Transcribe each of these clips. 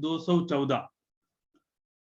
214।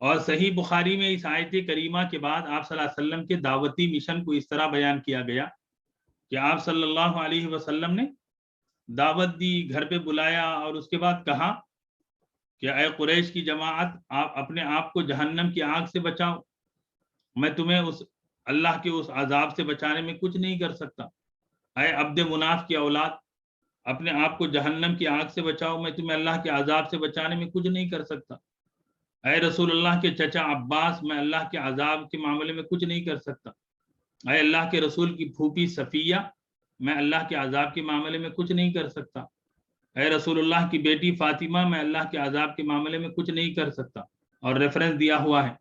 اور صحیح بخاری میں اس آیت کریمہ کے بعد آپ صلی اللہ علیہ وسلم کے دعوتی مشن کو اس طرح بیان کیا گیا کہ آپ صلی اللہ علیہ وسلم نے دعوت دی، گھر پہ بلایا، اور اس کے بعد کہا کہ اے قریش کی جماعت، آپ اپنے آپ کو جہنم کی آگ سے بچاؤ، میں تمہیں اس اللہ کے اس عذاب سے بچانے میں کچھ نہیں کر سکتا۔ اے عبد مناف کی اولاد، اپنے آپ کو جہنم کی آگ سے بچاؤ، میں تمہیں اللہ کے عذاب سے بچانے میں کچھ نہیں کر سکتا۔ اے رسول اللہ کے چچا عباس، میں اللہ کے عذاب کے معاملے میں کچھ نہیں کر سکتا۔ اے اللہ کے رسول کی پھوپھی صفیہ، میں اللہ کے عذاب کے معاملے میں کچھ نہیں کر سکتا۔ اے رسول اللہ کی بیٹی فاطمہ، میں اللہ کے عذاب کے معاملے میں کچھ نہیں کر سکتا۔ اور ریفرنس دیا ہوا ہے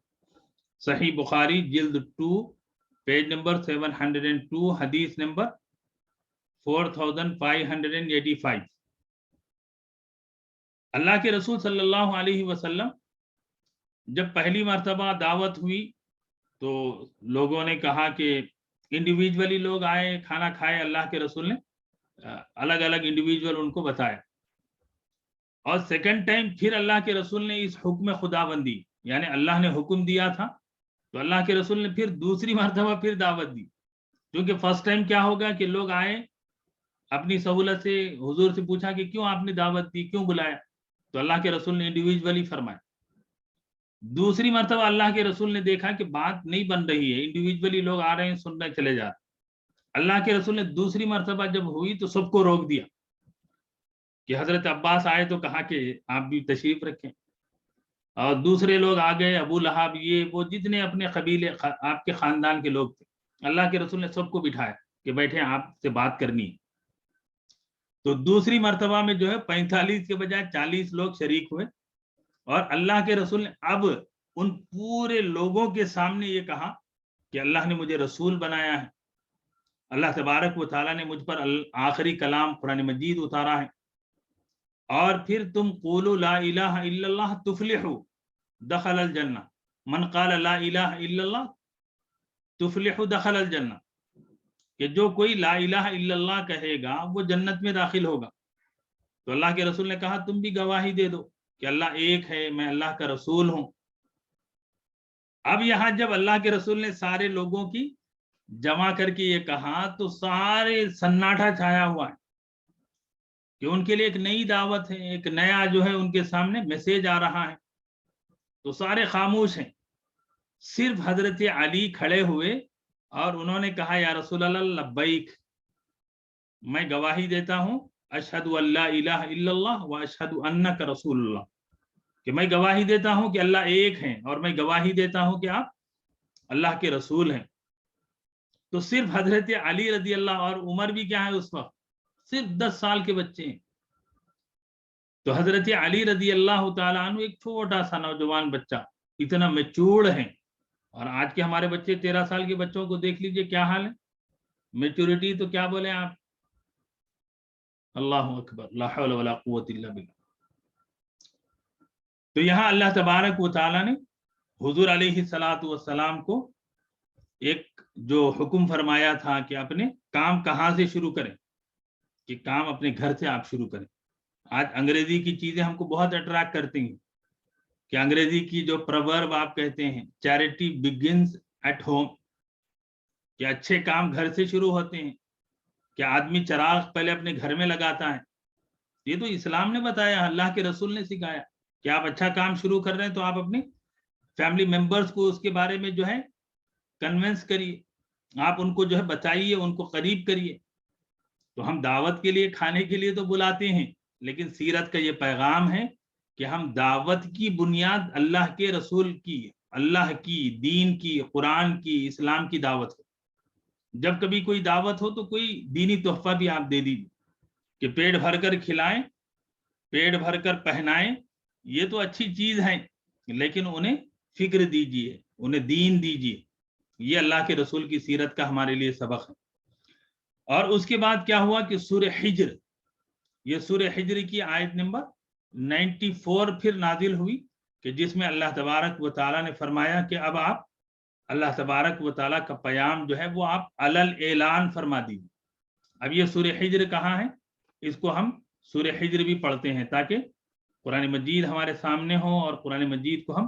صحیح بخاری جلد 2 پیج نمبر 702 حدیث نمبر 4585۔ اللہ کے رسول صلی اللہ علیہ وسلم جب پہلی مرتبہ دعوت ہوئی تو لوگوں نے کہا کہ انڈیویجولی لوگ آئے، کھانا کھائے، اللہ کے رسول نے الگ الگ انڈیویجول ان کو بتایا۔ اور سیکنڈ ٹائم پھر اللہ کے رسول نے اس حکم خدا بندی، یعنی اللہ نے حکم دیا تھا تو اللہ کے رسول نے پھر دوسری مرتبہ پھر دعوت دی، کیونکہ فرسٹ ٹائم کیا ہوگا کہ لوگ آئے اپنی سہولت سے، حضور سے پوچھا کہ کیوں آپ نے دعوت دی، کیوں بلایا، تو اللہ کے رسول نے انڈیویجولی فرمایا۔ دوسری مرتبہ اللہ کے رسول نے دیکھا کہ بات نہیں بن رہی ہے، انڈیویجولی لوگ آ رہے ہیں، سننے چلے جا رہے، اللہ کے رسول نے دوسری مرتبہ جب ہوئی تو سب کو روک دیا کہ حضرت عباس آئے تو کہا کہ آپ بھی تشریف رکھیں، اور دوسرے لوگ آ گئے، ابو لہب، یہ وہ جتنے اپنے قبیلے آپ کے خاندان کے لوگ تھے، اللہ کے رسول نے سب کو بٹھایا کہ بیٹھے، آپ سے بات کرنی ہے۔ تو دوسری مرتبہ میں جو ہے 45 کے بجائے 40 لوگ شریک ہوئے، اور اللہ کے رسول نے اب ان پورے لوگوں کے سامنے یہ کہا کہ اللہ نے مجھے رسول بنایا ہے، اللہ تبارک و تعالیٰ نے مجھ پر آخری کلام قرآن مجید اتارا ہے، اور پھر تم قولوا لا الہ الا اللہ تفلحوا دخل الجنہ، من قال لا الہ الا اللہ تفلحوا دخل الجنہ، کہ جو کوئی لا الہ الا اللہ کہے گا وہ جنت میں داخل ہوگا۔ تو اللہ کے رسول نے کہا تم بھی گواہی دے دو کہ اللہ ایک ہے، میں اللہ کا رسول ہوں۔ اب یہاں جب اللہ کے رسول نے سارے لوگوں کی جمع کر کے یہ کہا تو سارے سناٹا چھایا ہوا ہے کہ ان کے لیے ایک نئی دعوت ہے، ایک نیا جو ہے ان کے سامنے میسیج آ رہا ہے، تو سارے خاموش ہیں، صرف حضرت علی کھڑے ہوئے اور انہوں نے کہا یا رسول اللہ لبیک، میں گواہی دیتا ہوں اشہد ان لا الہ الا اللہ و اشہد انک رسول اللہ، کہ میں گواہی دیتا ہوں کہ اللہ ایک ہے، اور میں گواہی دیتا ہوں کہ آپ اللہ کے رسول ہیں۔ تو صرف حضرت علی رضی اللہ، اور عمر بھی کیا ہے اس وقت صرف 10 سال کے بچے ہیں، تو حضرت علی رضی اللہ تعالیٰ عنہ ایک چھوٹا سا نوجوان بچہ اتنا میچور ہے، اور آج کے ہمارے بچے 13 سال کے بچوں کو دیکھ لیجئے کیا حال ہے، میچورٹی تو کیا بولیں آپ، اللہ اکبر، لا حول ولا قوت الا باللہ۔ تو یہاں اللہ تبارک و تعالیٰ نے حضور علیہ الصلاۃ والسلام کو ایک جو حکم فرمایا تھا کہ اپنے کام کہاں سے شروع کریں، کہ کام اپنے گھر سے آپ شروع کریں۔ آج انگریزی کی چیزیں ہم کو بہت اٹریکٹ کرتی ہیں، کہ انگریزی کی جو پروورب آپ کہتے ہیں چیریٹی بگنز ایٹ ہوم، کہ اچھے کام گھر سے شروع ہوتے ہیں، کہ آدمی چراغ پہلے اپنے گھر میں لگاتا ہے، یہ تو اسلام نے بتایا، اللہ کے رسول نے سکھایا کہ آپ اچھا کام شروع کر رہے ہیں تو آپ اپنی فیملی ممبرز کو اس کے بارے میں جو ہے کنونس کریے، آپ ان کو جو ہے بتائیے، ان کو قریب کریے۔ تو ہم دعوت کے لیے، کھانے کے لیے تو بلاتے ہیں، لیکن سیرت کا یہ پیغام ہے کہ ہم دعوت کی بنیاد اللہ کے رسول کی، اللہ کی دین کی، قرآن کی، اسلام کی دعوت ہو۔ جب کبھی کوئی دعوت ہو تو کوئی دینی تحفہ بھی آپ دے دیجیے، کہ پیٹ بھر کر کھلائیں، پیٹ بھر کر پہنائیں، یہ تو اچھی چیز ہے، لیکن انہیں فکر دیجیے، انہیں دین دیجیے۔ یہ اللہ کے رسول کی سیرت کا ہمارے لیے سبق ہے۔ اور اس کے بعد کیا ہوا کہ سورہ حجر، یہ سورہ حجر کی آیت نمبر 94 پھر نازل ہوئی، کہ جس میں اللہ تبارک و تعالیٰ نے فرمایا کہ اب آپ اللہ تبارک و تعالیٰ کا پیام جو ہے وہ آپ علل اعلان فرما دیجیے۔ اب یہ سورہ حجر کہاں ہے، اس کو ہم سورہ حجر بھی پڑھتے ہیں تاکہ قرآن مجید ہمارے سامنے ہو اور قرآن مجید کو ہم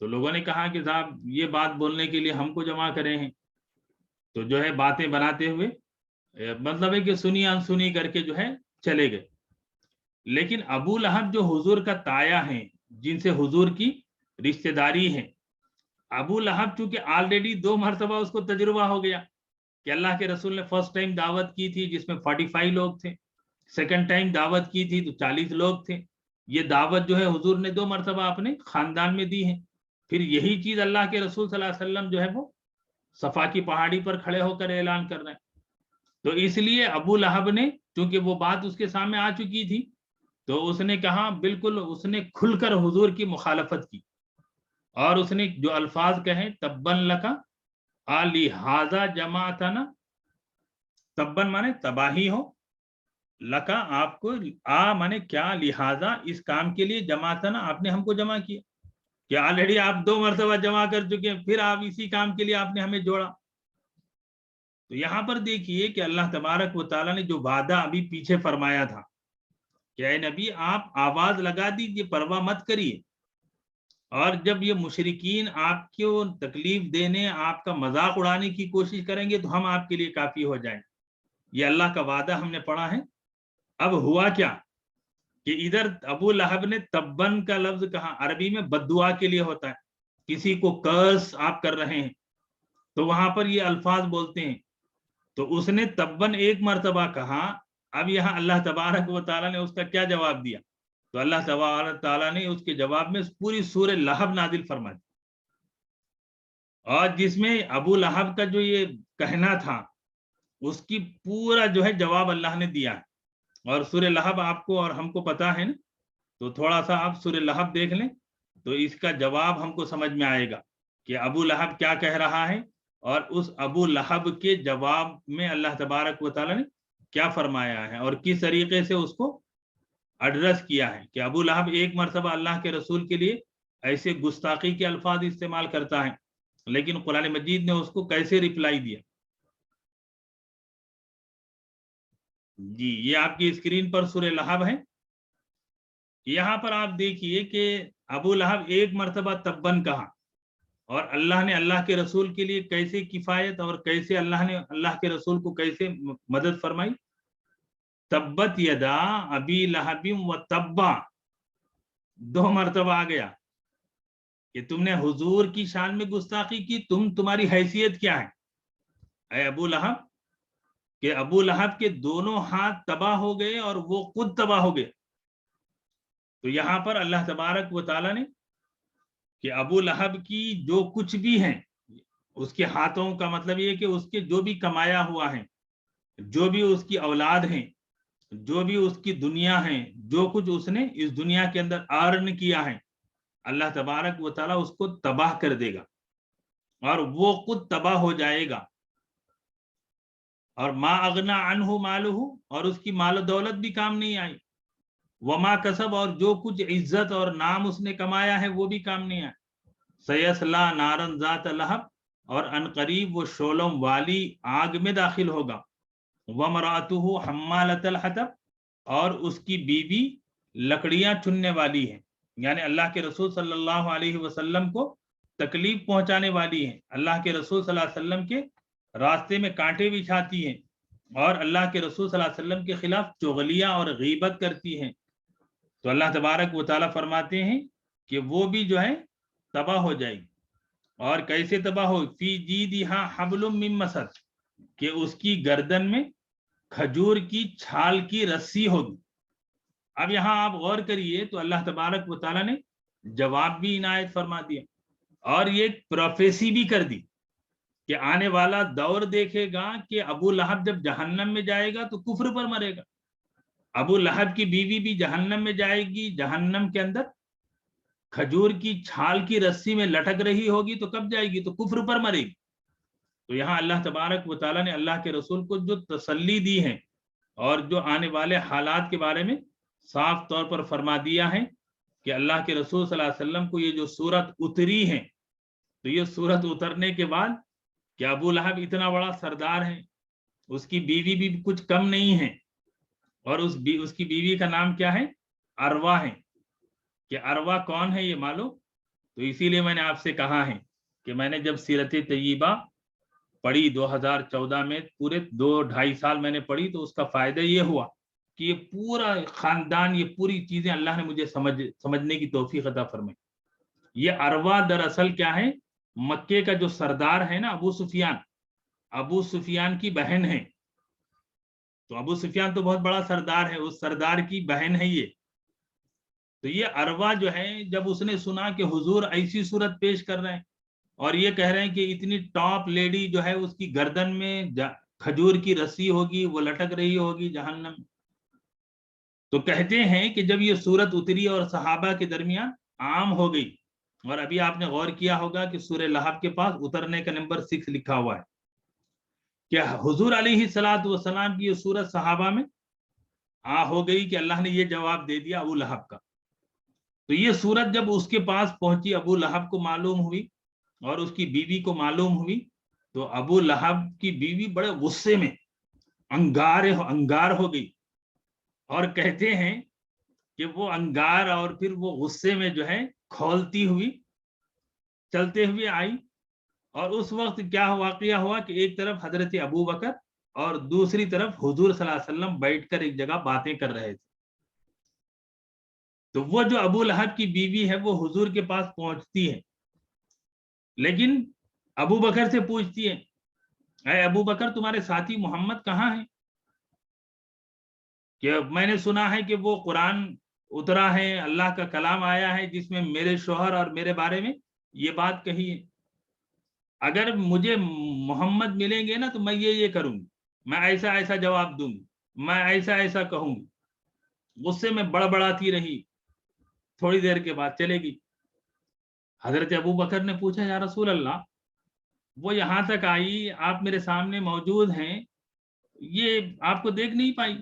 تو لوگوں نے کہا کہ صاحب یہ بات بولنے کے لیے ہم کو جمع کرے ہیں، تو جو ہے باتیں بناتے ہوئے مطلب ہے کہ سنی انسنی کر کے جو ہے چلے گئے۔ لیکن ابو لہب جو حضور کا تایا ہے، جن سے حضور کی رشتہ داری ہے، ابو لہب چونکہ آلریڈی 2 مرتبہ اس کو تجربہ ہو گیا کہ اللہ کے رسول نے فرسٹ ٹائم دعوت کی تھی جس میں 45 لوگ تھے، سیکنڈ ٹائم دعوت کی تھی تو 40 لوگ تھے۔ یہ دعوت جو ہے حضور نے 2 مرتبہ اپنے خاندان میں دی ہے۔ پھر یہی چیز اللہ کے رسول صلی اللہ علیہ وسلم جو ہے وہ صفا کی پہاڑی پر کھڑے ہو کر اعلان کر رہے ہیں۔ تو اس لیے ابو لہب نے چونکہ وہ بات اس کے سامنے آ چکی تھی تو اس نے کہا، بالکل اس نے کھل کر حضور کی مخالفت کی، اور اس نے جو الفاظ کہے تبن لکا لہذا جماعتنا، تبن مانے تباہی ہو، لکا آپ کو، مانے کیا، لہذا اس کام کے لیے جماعتنا آپ نے ہم کو جمع کیا، کہ آلریڈی آپ 2 مرتبہ جمع کر چکے ہیں، پھر آپ اسی کام کے لیے آپ نے ہمیں جوڑا۔ تو یہاں پر دیکھیے کہ اللہ تبارک و تعالیٰ نے جو وعدہ ابھی پیچھے فرمایا تھا کہ اے نبی آپ آواز لگا دیجیے، پرواہ مت کریے، اور جب یہ مشرکین آپ کو تکلیف دینے، آپ کا مذاق اڑانے کی کوشش کریں گے تو ہم آپ کے لیے کافی ہو جائیں۔ یہ اللہ کا وعدہ ہم نے پڑھا ہے۔ اب ہوا کیا کہ ادھر ابو لہب نے تبن کا لفظ کہا، عربی میں بد دعا کے لیے ہوتا ہے، کسی کو کرس آپ کر رہے ہیں تو وہاں پر یہ الفاظ بولتے ہیں، تو اس نے تبن 1 مرتبہ کہا۔ اب یہاں اللہ تبارک و تعالیٰ نے اس کا کیا جواب دیا؟ تو اللہ تبارک تعالیٰ نے اس کے جواب میں پوری سورہ لہب نازل فرما دی، اور جس میں ابو لہب کا جو یہ کہنا تھا اس کی پورا جو ہے جواب اللہ نے دیا ہے۔ اور سورہ لہب آپ کو اور ہم کو پتا ہے نا، تو تھوڑا سا آپ سورہ لہب دیکھ لیں تو اس کا جواب ہم کو سمجھ میں آئے گا کہ ابو لہب کیا کہہ رہا ہے، اور اس ابو لہب کے جواب میں اللہ تبارک و تعالیٰ نے کیا فرمایا ہے اور کس طریقے سے اس کو ایڈریس کیا ہے۔ کہ ابو لہب 1 مرتبہ اللہ کے رسول کے لیے ایسے گستاخی کے الفاظ استعمال کرتا ہے، لیکن قرآن مجید نے اس کو کیسے ریپلائی دیا؟ جی یہ آپ کی اسکرین پر سورہ لہب ہے۔ یہاں پر آپ دیکھیے کہ ابو لہب 1 مرتبہ تبن کہا، اور اللہ نے اللہ کے رسول کے لیے کیسے کفایت اور کیسے اللہ نے اللہ کے رسول کو کیسے مدد فرمائی۔ تبت یدا ابی لہب و تبا 2 مرتبہ آ گیا کہ تم نے حضور کی شان میں گستاخی کی، تمہاری حیثیت کیا ہے اے ابو لہب، کہ ابو لہب کے دونوں ہاتھ تباہ ہو گئے اور وہ خود تباہ ہو گئے۔ تو یہاں پر اللہ تبارک و تعالیٰ نے کہ ابو لہب کی جو کچھ بھی ہیں اس کے ہاتھوں کا مطلب یہ کہ اس کے جو بھی کمایا ہوا ہے، جو بھی اس کی اولاد ہیں، جو بھی اس کی دنیا ہے، جو کچھ اس نے اس دنیا کے اندر ارن کیا ہے، اللہ تبارک و تعالیٰ اس کو تباہ کر دے گا اور وہ خود تباہ ہو جائے گا۔ اور ما اغنا عنہ مالہ، اور اس کی مال و دولت بھی کام نہیں آئی، وما کسب، اور جو کچھ عزت اور نام اس نے کمایا ہے وہ بھی کام نہیں آیا۔ سیصلی نارن ذات لہب، اور انقریب وہ شعلوں والی آگ میں داخل ہوگا۔ وامرأتہ حمالۃ الحطب، اور اس کی بیوی لکڑیاں چننے والی ہے، یعنی اللہ کے رسول صلی اللہ علیہ وسلم کو تکلیف پہنچانے والی ہے، اللہ کے رسول صلی اللہ علیہ وسلم کے راستے میں کانٹے بچھاتی ہیں، اور اللہ کے رسول صلی اللہ علیہ وسلم کے خلاف چغلیاں اور غیبت کرتی ہیں۔ تو اللہ تبارک و تعالیٰ فرماتے ہیں کہ وہ بھی جو ہے تباہ ہو جائے گی۔ اور کیسے تباہ ہو؟ فی جیدہا حبل من مسد، کہ اس کی گردن میں کھجور کی چھال کی رسی ہوگی۔ اب یہاں آپ غور کریے تو اللہ تبارک و تعالیٰ نے جواب بھی عنایت فرما دیا، اور یہ پروفیسی بھی کر دی کہ آنے والا دور دیکھے گا کہ ابو لہب جب جہنم میں جائے گا تو کفر پر مرے گا، ابو لہب کی بیوی بھی جہنم میں جائے گی، جہنم کے اندر کھجور کی چھال کی رسی میں لٹک رہی ہوگی، تو کب جائے گی؟ تو کفر پر مرے گی۔ تو یہاں اللہ تبارک و تعالیٰ نے اللہ کے رسول کو جو تسلی دی ہے اور جو آنے والے حالات کے بارے میں صاف طور پر فرما دیا ہے کہ اللہ کے رسول صلی اللہ علیہ وسلم کو یہ جو صورت اتری ہے، تو یہ صورت اترنے کے بعد کہ ابو لہب اتنا بڑا سردار ہے، اس کی بیوی بھی کچھ کم نہیں ہے، اور اس کی بیوی کا نام کیا ہے؟ اروا ہے۔ کہ اروا کون ہے یہ معلوم؟ تو اسی لیے میں نے آپ سے کہا ہے کہ میں نے جب سیرت طیبہ پڑھی 2014 میں، پورے 2-2.5 سال میں نے پڑھی، تو اس کا فائدہ یہ ہوا کہ یہ پورا خاندان، یہ پوری چیزیں اللہ نے مجھے سمجھنے کی توفیق عطا فرمائی۔ یہ اروا دراصل کیا ہے، مکے کا جو سردار ہے نا ابو سفیان کی بہن ہے۔ تو ابو سفیان تو بہت بڑا سردار ہے، اس سردار کی بہن ہے یہ۔ تو یہ اروا جو ہے، جب اس نے سنا کہ حضور ایسی صورت پیش کر رہے ہیں اور یہ کہہ رہے ہیں کہ اتنی ٹاپ لیڈی جو ہے اس کی گردن میں کھجور کی رسی ہوگی، وہ لٹک رہی ہوگی جہنم، تو کہتے ہیں کہ جب یہ صورت اتری اور صحابہ کے درمیان عام ہو گئی، اور ابھی آپ نے غور کیا ہوگا کہ سورہ لہب کے پاس اترنے کا نمبر 6 لکھا ہوا ہے کہ حضور علیہ الصلوۃ والسلام کی یہ صورت صحابہ میں ہو گئی کہ اللہ نے یہ جواب دے دیا ابو لہب کا۔ تو یہ صورت جب اس کے پاس پہنچی، ابو لہب کو معلوم ہوئی اور اس کی بیوی کو معلوم ہوئی، تو ابو لہب کی بیوی بڑے غصے میں انگار ہو گئی، اور کہتے ہیں کہ وہ انگار اور پھر وہ غصے میں جو ہے کھولتی ہوئی چلتے ہوئے آئی۔ اور اس وقت کیا واقعہ ہوا کہ ایک طرف حضرت ابو بکر اور دوسری طرف حضور صلی اللہ علیہ وسلم بیٹھ کر ایک جگہ باتیں کر رہے تھے۔ تو وہ جو ابو لہب کی بیوی ہے وہ حضور کے پاس پہنچتی ہے، لیکن ابو بکر سے پوچھتی ہے، اے ابو بکر تمہارے ساتھی محمد کہاں ہیں؟ کہ میں نے سنا ہے کہ وہ قرآن اترا ہے، اللہ کا کلام آیا ہے جس میں میرے شوہر اور میرے بارے میں یہ بات کہی ہے، اگر مجھے محمد ملیں گے نا تو میں یہ کروں گی، میں ایسا ایسا جواب دوں گی، میں ایسا ایسا کہوں گی۔ غصے میں بڑبڑاتی رہی، تھوڑی دیر کے بعد چلے گی۔ حضرت ابو بکر نے پوچھا، یا رسول اللہ، وہ یہاں تک آئی، آپ میرے سامنے موجود ہیں، یہ آپ کو دیکھ نہیں پائی؟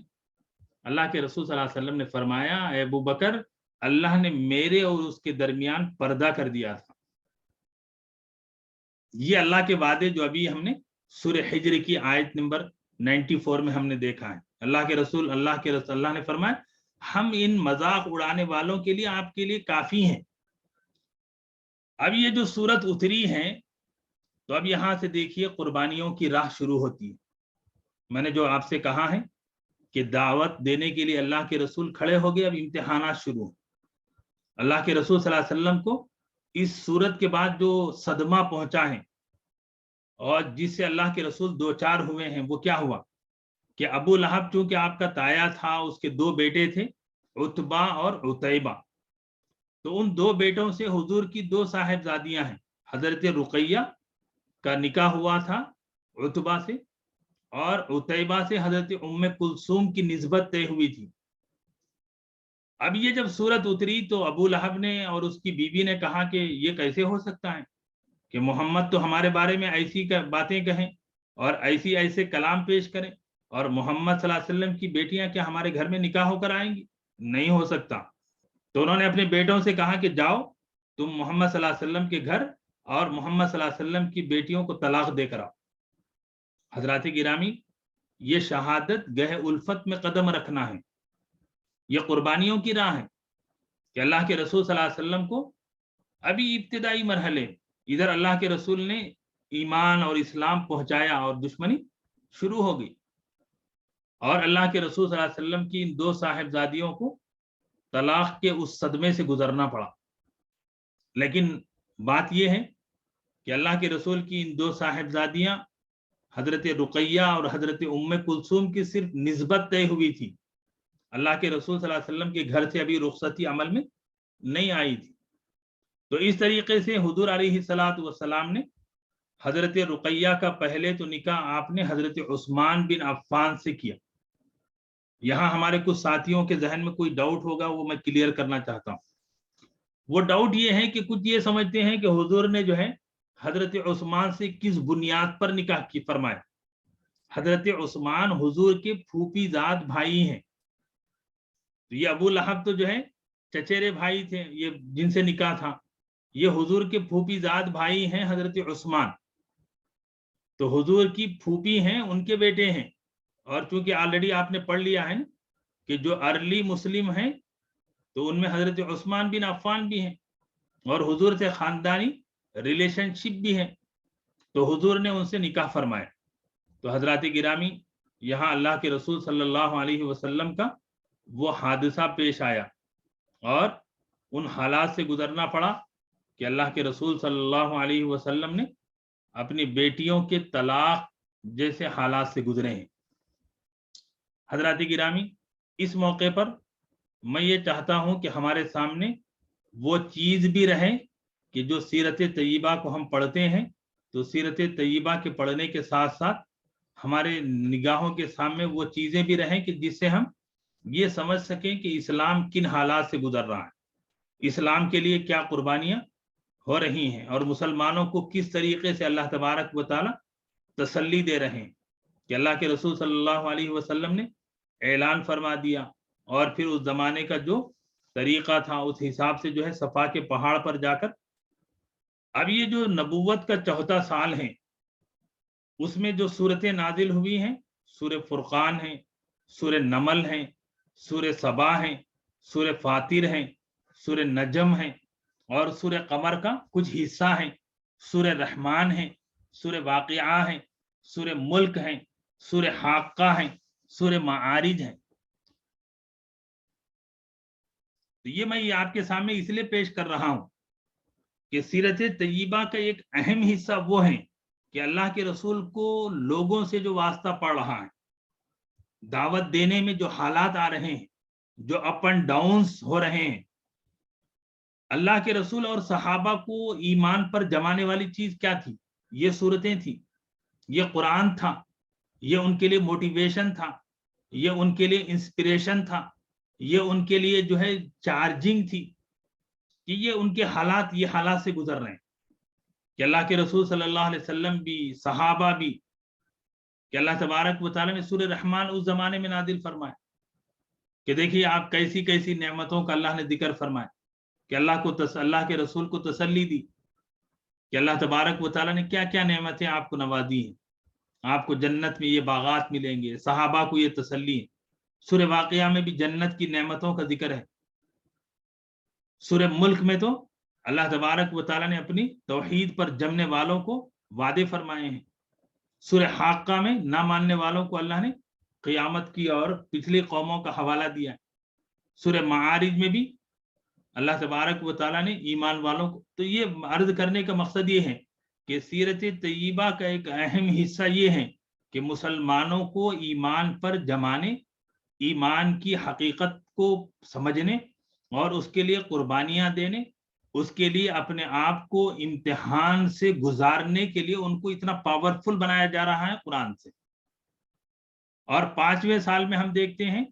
اللہ کے رسول صلی اللہ علیہ وسلم نے فرمایا، اے ابو بکر، اللہ نے میرے اور اس کے درمیان پردہ کر دیا تھا۔ یہ اللہ کے وعدے جو ابھی ہم نے سورہ حجر کی آیت نمبر 94 میں ہم نے دیکھا ہے، اللہ نے فرمایا، ہم ان مذاق اڑانے والوں کے لیے آپ کے لیے کافی ہیں۔ اب یہ جو صورت اتری ہے، تو اب یہاں سے دیکھیے قربانیوں کی راہ شروع ہوتی ہے۔ میں نے جو آپ سے کہا ہے کہ دعوت دینے کے لیے اللہ کے رسول کھڑے ہو گئے، اب امتحانات شروع ہیں۔ اللہ کے رسول صلی اللہ علیہ وسلم کو اس صورت کے بعد جو صدمہ پہنچا ہے اور جس سے اللہ کے رسول دو چار ہوئے ہیں، وہ کیا ہوا کہ ابو لہب چونکہ آپ کا تایا تھا، اس کے 2 بیٹے تھے، عتبہ اور عتیبہ، تو ان 2 بیٹوں سے حضور کی 2 صاحبزادیاں ہیں۔ حضرت رقیہ کا نکاح ہوا تھا عتبہ سے، اور عتیبہ سے حضرت ام کلثوم کی نسبت طے ہوئی تھی۔ اب یہ جب صورت اتری تو ابو لہب نے اور اس کی بیوی نے کہا کہ یہ کیسے ہو سکتا ہے کہ محمد تو ہمارے بارے میں ایسی باتیں کہیں اور ایسے کلام پیش کریں، اور محمد صلی اللہ علیہ وسلم کی بیٹیاں کیا ہمارے گھر میں نکاح ہو کر آئیں گی؟ نہیں ہو سکتا۔ تو انہوں نے اپنے بیٹوں سے کہا کہ جاؤ تم محمد صلی اللہ علیہ وسلم کے گھر اور محمد صلی اللہ علیہ وسلم کی بیٹیوں کو طلاق دے کر آؤ۔ حضرات گرامی، یہ شہادت گہ الفت میں قدم رکھنا ہے، یہ قربانیوں کی راہ ہے کہ اللہ کے رسول صلی اللہ علیہ وسلم کو ابھی ابتدائی مرحلے، ادھر اللہ کے رسول نے ایمان اور اسلام پہنچایا اور دشمنی شروع ہو گئی، اور اللہ کے رسول صلی اللہ علیہ وسلم کی ان 2 صاحبزادیوں کو طلاق کے اس صدمے سے گزرنا پڑا۔ لیکن بات یہ ہے کہ اللہ کے رسول کی ان 2 صاحبزادیاں حضرت رقیہ اور حضرت ام کلثوم کی صرف نسبت طے ہوئی تھی، اللہ کے رسول صلی اللہ علیہ وسلم کے گھر سے ابھی رخصتی عمل میں نہیں آئی تھی۔ تو اس طریقے سے حضور علیہ الصلوۃ والسلام نے حضرت رقیہ کا پہلے تو نکاح آپ نے حضرت عثمان بن عفان سے کیا۔ یہاں ہمارے کچھ ساتھیوں کے ذہن میں کوئی ڈاؤٹ ہوگا، وہ میں کلیئر کرنا چاہتا ہوں۔ وہ ڈاؤٹ یہ ہے کہ کچھ یہ سمجھتے ہیں کہ حضور نے جو ہے حضرت عثمان سے کس بنیاد پر نکاح کی فرمایا۔ حضرت عثمان حضور کے پھوپھی زاد بھائی ہیں، تو یہ ابو لہب تو جو ہے چچیرے بھائی تھے، یہ جن سے نکاح تھا، یہ حضور کے پھوپھی زاد بھائی ہیں حضرت عثمان، تو حضور کی پھوپھی ہیں، ان کے بیٹے ہیں۔ اور چونکہ آلریڈی آپ نے پڑھ لیا ہے نا کہ جو ارلی مسلم ہیں تو ان میں حضرت عثمان بن عفان بھی ہیں، اور حضور سے خاندانی ریلیشن شپ بھی ہے، تو حضور نے ان سے نکاح فرمایا۔ تو حضرات گرامی، یہاں اللہ کے رسول صلی اللہ علیہ وسلم کا وہ حادثہ پیش آیا اور ان حالات سے گزرنا پڑا کہ اللہ کے رسول صلی اللہ علیہ وسلم نے اپنی بیٹیوں کے طلاق جیسے حالات سے گزرے ہیں۔ حضرات گرامی، اس موقع پر میں یہ چاہتا ہوں کہ ہمارے سامنے وہ چیز بھی رہے کہ جو سیرت طیبہ کو ہم پڑھتے ہیں تو سیرت طیبہ کے پڑھنے کے ساتھ ساتھ ہمارے نگاہوں کے سامنے وہ چیزیں بھی رہیں کہ جس سے ہم یہ سمجھ سکیں کہ اسلام کن حالات سے گزر رہا ہے، اسلام کے لیے کیا قربانیاں ہو رہی ہیں، اور مسلمانوں کو کس طریقے سے اللہ تبارک و تعالی تسلی دے رہے ہیں کہ اللہ کے رسول صلی اللہ علیہ وسلم نے اعلان فرما دیا، اور پھر اس زمانے کا جو طریقہ تھا اس حساب سے جو ہے صفا کے پہاڑ پر جا کر اب یہ جو نبوت کا 14 سال ہے اس میں جو سورتیں نازل ہوئی ہیں، سورہ فرقان ہیں، سورہ نمل ہیں، سورہ سبا ہیں، سورہ فاتر ہیں، سورہ نجم ہیں، اور سورہ قمر کا کچھ حصہ ہیں، سورہ رحمان ہیں، سورہ واقعہ ہیں، سورہ ملک ہیں، سورہ حاقہ ہیں، سورہ معارج ہیں۔ تو یہ میں آپ کے سامنے اس لیے پیش کر رہا ہوں کہ سیرت طیبہ کا ایک اہم حصہ وہ ہے کہ اللہ کے رسول کو لوگوں سے جو واسطہ پڑ رہا ہے، دعوت دینے میں جو حالات آ رہے ہیں، جو اپ اینڈ ڈاؤنز ہو رہے ہیں، اللہ کے رسول اور صحابہ کو ایمان پر جمانے والی چیز کیا تھی؟ یہ صورتیں تھی، یہ قرآن تھا، یہ ان کے لیے موٹیویشن تھا، یہ ان کے لیے انسپریشن تھا، یہ ان کے لیے جو ہے چارجنگ تھی کہ یہ ان کے حالات، یہ حالات سے گزر رہے ہیں کہ اللہ کے رسول صلی اللہ علیہ وسلم بھی، صحابہ بھی، کہ اللہ تبارک و تعالیٰ نے سورہ رحمان اس زمانے میں نازل فرمایا کہ دیکھیے آپ کیسی کیسی نعمتوں کا اللہ نے ذکر فرمایا کہ اللہ کے رسول کو تسلی دی کہ اللہ تبارک و تعالیٰ نے کیا کیا نعمتیں آپ کو نوازی ہیں، آپ کو جنت میں یہ باغات ملیں گے، صحابہ کو یہ تسلی ہے۔ سورہ واقعہ میں بھی جنت کی نعمتوں کا ذکر ہے۔ سورہ ملک میں تو اللہ تبارک و تعالیٰ نے اپنی توحید پر جمنے والوں کو وعدے فرمائے ہیں۔ سورہ حاقہ میں نہ ماننے والوں کو اللہ نے قیامت کی اور پچھلی قوموں کا حوالہ دیا ہے۔ سورہ معارج میں بھی اللہ تبارک و تعالیٰ نے ایمان والوں کو، تو یہ عرض کرنے کا مقصد یہ ہے کہ سیرت طیبہ کا ایک اہم حصہ یہ ہے کہ مسلمانوں کو ایمان پر جمانے، ایمان کی حقیقت کو سمجھنے اور اس کے لیے قربانیاں دینے، اس کے لیے اپنے آپ کو امتحان سے گزارنے کے لیے ان کو اتنا پاورفل بنایا جا رہا ہے قرآن سے۔ اور 5ویں سال میں ہم دیکھتے ہیں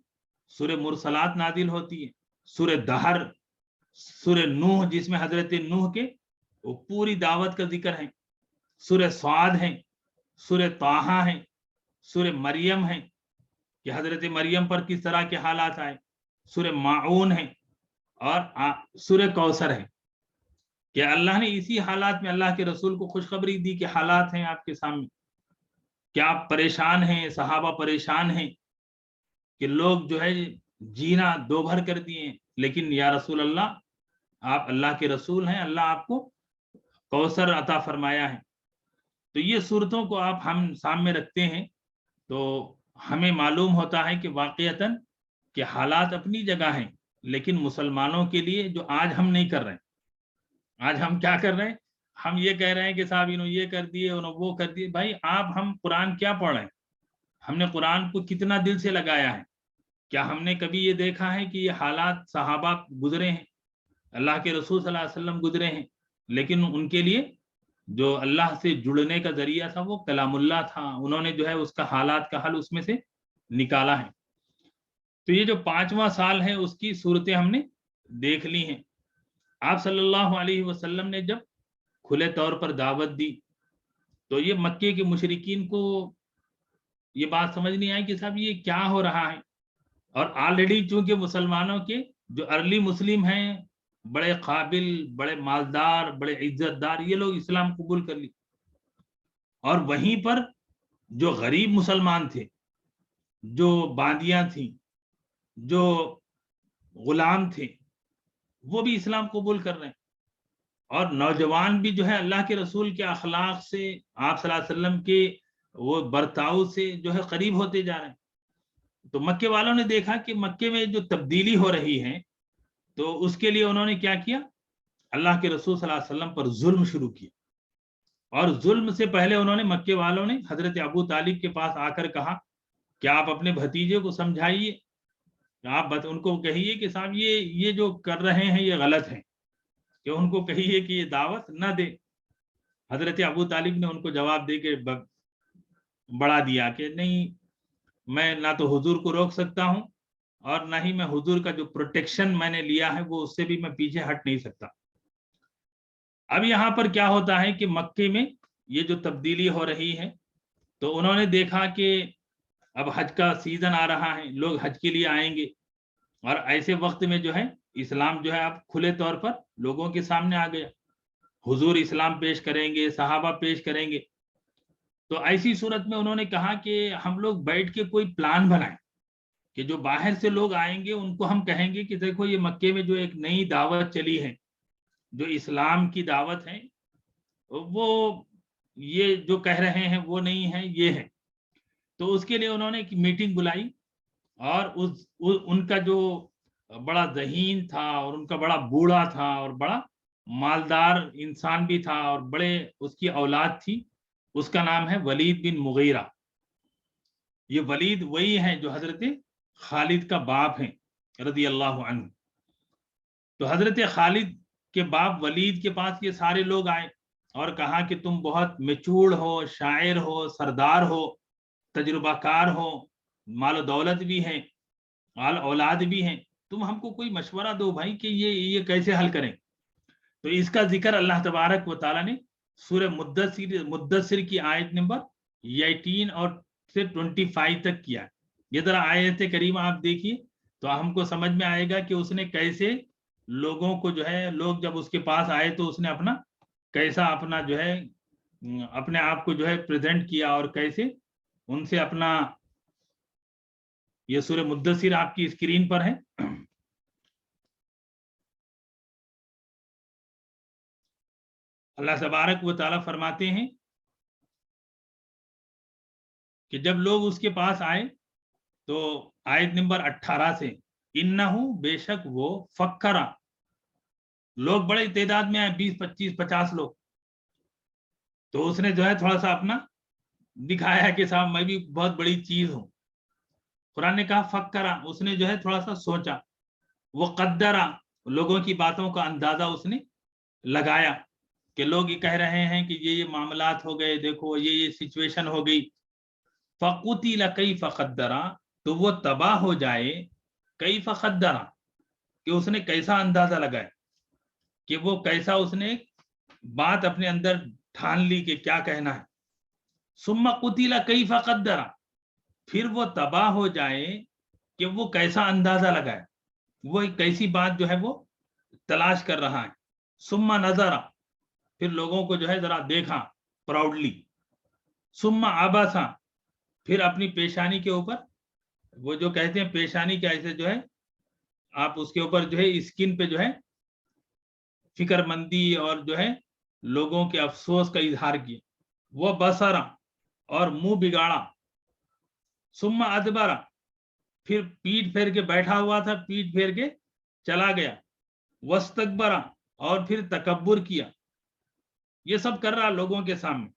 سورہ مرسلات نازل ہوتی ہے، سورہ دہر، سورہ نوح جس میں حضرت نوح کے وہ پوری دعوت کا ذکر ہے، سورہ صاد ہیں، سورہ طٰہٰ ہیں، سورہ مریم ہیں کہ حضرت مریم پر کس طرح کے حالات آئے، سورہ ماعون ہیں، اور سورہ کوثر ہے کہ اللہ نے اسی حالات میں اللہ کے رسول کو خوشخبری دی کہ حالات ہیں آپ کے سامنے، کیا آپ پریشان ہیں، صحابہ پریشان ہیں کہ لوگ جو ہے جینا دو بھر کر دیے، لیکن یا رسول اللہ آپ اللہ کے رسول ہیں، اللہ آپ کو کوثر عطا فرمایا ہے۔ تو یہ صورتوں کو آپ ہم سامنے رکھتے ہیں تو ہمیں معلوم ہوتا ہے کہ واقعتاً کہ حالات اپنی جگہ ہیں، لیکن مسلمانوں کے لیے جو آج ہم نہیں کر رہے ہیں، آج ہم کیا کر رہے ہیں، ہم یہ کہہ رہے ہیں کہ صاحب انہوں یہ کر دیے، انہوں وہ کر دیے۔ بھائی ہم قرآن کیا پڑھ رہے ہیں، ہم نے قرآن کو کتنا دل سے لگایا ہے؟ کیا ہم نے کبھی یہ دیکھا ہے کہ یہ حالات صحابہ گزرے ہیں، اللہ کے رسول صلی اللہ علیہ وسلم گزرے ہیں، لیکن ان کے لیے جو اللہ سے جڑنے کا ذریعہ تھا وہ کلام اللہ تھا، انہوں نے جو ہے اس کا حالات کا حل اس میں سے نکالا ہے۔ تو یہ جو 5واں سال ہے اس کی صورتیں ہم نے دیکھ لی ہیں۔ آپ صلی اللہ علیہ وسلم نے جب کھلے طور پر دعوت دی تو یہ مکے کے مشرکین کو یہ بات سمجھ نہیں آئی کہ صاحب یہ کیا ہو رہا ہے، اور آلریڈی چونکہ مسلمانوں کے جو ارلی مسلم ہیں، بڑے قابل، بڑے مالدار، بڑے عزت دار، یہ لوگ اسلام قبول کر لی، اور وہیں پر جو غریب مسلمان تھے، جو باندیاں تھیں، جو غلام تھے، وہ بھی اسلام قبول کر رہے ہیں۔ اور نوجوان بھی جو ہے اللہ کے رسول کے اخلاق سے، آپ صلی اللہ علیہ وسلم کے وہ برتاؤ سے جو ہے قریب ہوتے جا رہے ہیں۔ تو مکے والوں نے دیکھا کہ مکے میں جو تبدیلی ہو رہی ہے، تو اس کے لیے انہوں نے کیا کیا، اللہ کے رسول صلی اللہ علیہ وسلم پر ظلم شروع کیا۔ اور ظلم سے پہلے انہوں نے مکے والوں نے حضرت ابو طالب کے پاس آ کر کہا کہ آپ اپنے بھتیجے کو سمجھائیے، آپ ان کو کہیے کہ صاحب یہ جو کر رہے ہیں یہ غلط ہے، کہ ان کو کہیے کہ یہ دعوت نہ دے۔ حضرت ابو طالب نے ان کو جواب دے کے بڑھا دیا کہ نہیں، میں نہ تو حضور کو روک سکتا ہوں، اور نہ ہی میں حضور کا جو پروٹیکشن میں نے لیا ہے وہ اس سے بھی میں پیچھے ہٹ نہیں سکتا۔ اب یہاں پر کیا ہوتا ہے کہ مکے میں یہ جو تبدیلی ہو رہی ہے، تو انہوں نے دیکھا کہ اب حج کا سیزن آ رہا ہے، لوگ حج کے لیے آئیں گے، اور ایسے وقت میں جو ہے اسلام جو ہے اب کھلے طور پر لوگوں کے سامنے آ گیا، حضور اسلام پیش کریں گے، صحابہ پیش کریں گے۔ تو ایسی صورت میں انہوں نے کہا کہ ہم لوگ بیٹھ کے کوئی پلان بنائیں کہ جو باہر سے لوگ آئیں گے ان کو ہم کہیں گے کہ دیکھو یہ مکے میں جو ایک نئی دعوت چلی ہے، جو اسلام کی دعوت ہے، وہ یہ جو کہہ رہے ہیں وہ نہیں ہے، یہ ہے۔ تو اس کے لیے انہوں نے ایک میٹنگ بلائی، اور ان کا جو بڑا ذہین تھا اور ان کا بڑا بوڑھا تھا اور بڑا مالدار انسان بھی تھا اور بڑے اس کی اولاد تھی، اس کا نام ہے ولید بن مغیرہ۔ یہ ولید وہی ہے جو حضرت خالد کا باپ ہیں رضی اللہ عنہ۔ تو حضرت خالد کے باپ ولید کے پاس یہ سارے لوگ آئے اور کہا کہ تم بہت میچور ہو، شاعر ہو، سردار ہو، تجربہ کار ہو، مال و دولت بھی ہے، مال اولاد بھی ہیں، تم ہم کو کوئی مشورہ دو بھائی کہ یہ کیسے حل کریں۔ تو اس کا ذکر اللہ تبارک و تعالیٰ نے سورہ مدثر کی آیت نمبر 18 اور سے 25 تک کیا۔ یہ ذرا آیت کریمہ آپ دیکھیے تو ہم کو سمجھ میں آئے گا کہ اس نے کیسے لوگوں کو جو ہے، لوگ جب اس کے پاس آئے تو اس نے کیسا اپنا جو ہے اپنے آپ کو جو ہے پریزنٹ کیا، اور کیسے ان سے اپنا، یہ سورہ مدثر آپ کی اسکرین پر ہے۔ اللہ تبارک و تعالیٰ فرماتے ہیں کہ جب لوگ اس کے پاس آئے تو آیت نمبر 18 سے، انہو بے شک وہ، فکرا، لوگ بڑے تعداد میں آئے، 20 25 50 لوگ، تو اس نے جو ہے تھوڑا سا اپنا دکھایا کہ صاحب میں بھی بہت بڑی چیز ہوں۔ قرآن نے کہا فکرا، اس نے جو ہے تھوڑا سا سوچا، وہ قدرا، لوگوں کی باتوں کا اندازہ اس نے لگایا کہ لوگ یہ کہہ رہے ہیں کہ یہ معاملات ہو گئے، دیکھو یہ سچویشن ہو گئی۔ فقتل کیف قدرا، تو وہ تباہ ہو جائے، کیف قدرا، کہ اس نے کیسا اندازہ لگایا، کہ وہ کیسا اس نے بات اپنے اندر ٹھان لی کہ کیا کہنا ہے۔ ثم قتل کیف قدرا، پھر وہ تباہ ہو جائے کہ وہ کیسا اندازہ لگائے، وہ ایک کیسی بات جو ہے وہ تلاش کر رہا ہے۔ ثم نظر، پھر لوگوں کو جو ہے ذرا دیکھا پراؤڈلی۔ ثم عبسا، پھر اپنی پیشانی کے اوپر، وہ جو کہتے ہیں پیشانی کے ایسے جو ہے آپ اس کے اوپر جو ہے اسکن پہ جو ہے فکر مندی اور جو ہے لوگوں کے افسوس کا اظہار کیا۔ وہ بصرا، اور منہ بگاڑا۔ ثم ادبرا، پھر پیٹ پھیر کے بیٹھا ہوا تھا، پیٹ پھیر کے چلا گیا۔ واستکبرا، اور پھر تکبر کیا، یہ سب کر رہا لوگوں کے سامنے۔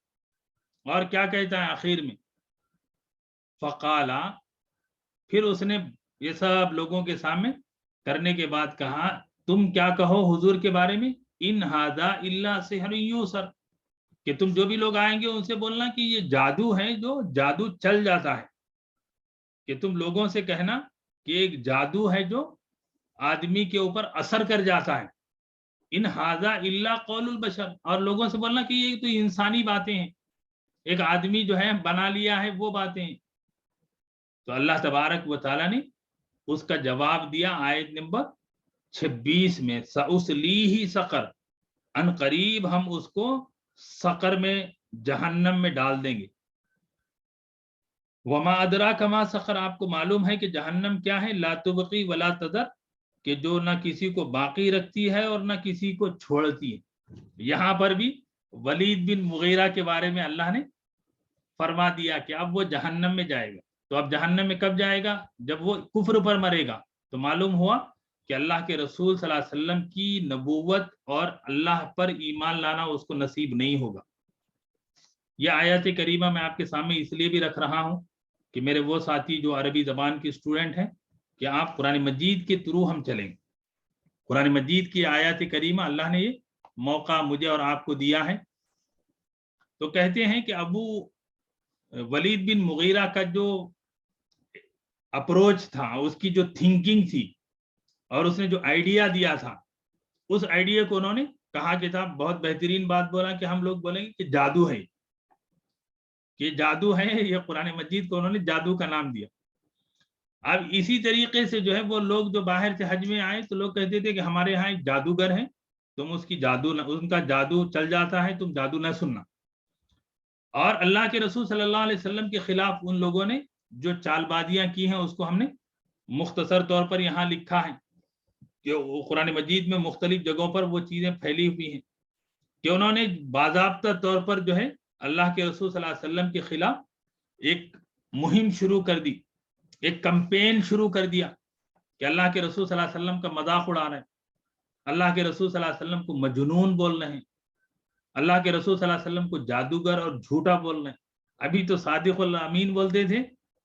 اور کیا کہتا ہے آخر میں، فقالا، پھر اس نے یہ سب لوگوں کے سامنے کرنے کے بعد کہا، تم کیا کہو حضور کے بارے میں، ان ھذا الا سحر یوسر، کہ تم جو بھی لوگ آئیں گے ان سے بولنا کہ یہ جادو ہے، جو جادو چل جاتا ہے، کہ تم لوگوں سے کہنا کہ ایک جادو ہے جو آدمی کے اوپر اثر کر جاتا ہے۔ ان ھذا الا قول البشر، اور لوگوں سے بولنا کہ یہ تو انسانی باتیں ہیں، ایک آدمی جو ہے بنا لیا ہے وہ باتیں ہیں۔ تو اللہ تبارک و تعالیٰ نے اس کا جواب دیا آیت نمبر 26 میں، سأصلیہ سقر، ان قریب ہم اس کو سقر میں، جہنم میں ڈال دیں گے۔ وما ادراک ما سقر، آپ کو معلوم ہے کہ جہنم کیا ہے، لا تبقی ولا تذر، کہ جو نہ کسی کو باقی رکھتی ہے اور نہ کسی کو چھوڑتی ہے۔ یہاں پر بھی ولید بن مغیرہ کے بارے میں اللہ نے فرما دیا کہ اب وہ جہنم میں جائے گا. تو اب جہنم میں کب جائے گا؟ جب وہ کفر پر مرے گا. تو معلوم ہوا کہ اللہ کے رسول صلی اللہ علیہ وسلم کی نبوت اور اللہ پر ایمان لانا اس کو نصیب نہیں ہوگا. یہ آیت کریمہ میں آپ کے سامنے اس لیے بھی رکھ رہا ہوں کہ میرے وہ ساتھی جو عربی زبان کے اسٹوڈنٹ ہیں کہ آپ قرآن مجید کے تھرو ہم چلیں. قرآن مجید کی آیات کریمہ اللہ نے یہ موقع مجھے اور آپ کو دیا ہے. تو کہتے ہیں کہ ابو ولید بن مغیرہ کا جو اپروچ تھا، اس کی جو تھنکنگ تھی اور اس نے جو آئیڈیا دیا تھا، اس آئیڈیا کو انہوں نے کہا کہ تھا بہت بہترین بات بولا کہ ہم لوگ بولیں گے کہ جادو ہے، کہ جادو ہے. یہ قرآن مجید کو انہوں نے جادو کا نام دیا. اب اسی طریقے سے جو ہے وہ لوگ جو باہر سے حج میں آئے تو لوگ کہتے تھے کہ ہمارے ہاں ایک جادوگر ہے، تم اس کی جادو ان کا جادو چل جاتا ہے، تم جادو نہ سننا. اور اللہ کے رسول صلی اللہ علیہ وسلم کے خلاف ان لوگوں نے جو چال بازیاں کی ہیں اس کو ہم نے مختصر طور پر یہاں لکھا ہے کہ قرآن مجید میں مختلف جگہوں پر وہ چیزیں پھیلی ہوئی ہیں کہ انہوں نے باضابطہ طور پر جو ہے اللہ کے رسول صلی اللہ علیہ وسلم کے خلاف ایک مہم شروع کر دی، ایک کمپین شروع کر دیا کہ اللہ کے رسول صلی اللہ علیہ وسلم کا مذاق اڑا رہے ہیں، اللہ کے رسول صلی اللہ علیہ وسلم کو مجنون بول رہے ہیں، اللہ کے رسول صلی اللہ علیہ وسلم کو جادوگر اور جھوٹا بول رہے ہیں. ابھی تو صادق الامین بولتے تھے،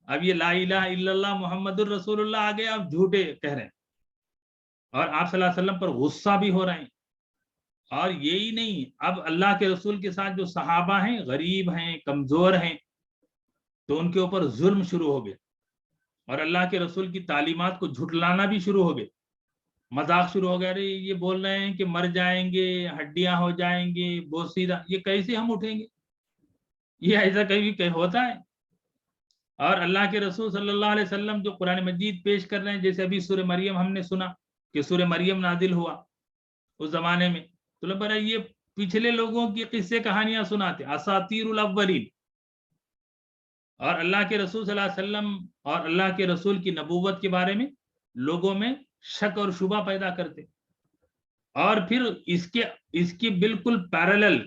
اب یہ لا الہ الا اللہ محمد الرسول اللہ آ گئے، اب جھوٹے کہہ رہے ہیں اور آپ صلی اللہ علیہ وسلم پر غصہ بھی ہو رہے ہیں. اور یہی نہیں، اب اللہ کے رسول کے ساتھ جو صحابہ ہیں غریب ہیں، کمزور ہیں، تو ان کے اوپر ظلم شروع ہو گئے اور اللہ کے رسول کی تعلیمات کو جھٹلانا بھی شروع ہو گئے. مذاق شروع ہو گیا، ارے یہ بول رہے ہیں کہ مر جائیں گے، ہڈیاں ہو جائیں گے، بوسیدہ، یہ کیسے ہم اٹھیں گے؟ یہ ایسا کبھی ہوتا ہے؟ اور اللہ کے رسول صلی اللہ علیہ وسلم جو قرآن مجید پیش کر رہے ہیں، جیسے ابھی سورہ مریم ہم نے سنا کہ سورہ مریم نازل ہوا اس زمانے میں، تو لوگ بڑا یہ پچھلے لوگوں کی قصے کہانیاں سناتے، اساطیر الاولین. اور اللہ کے رسول صلی اللہ علیہ وسلم اور اللہ کے رسول کی نبوت کے بارے میں لوگوں میں شک اور شبہ پیدا کرتے. اور پھر اس کے بالکل پیرالل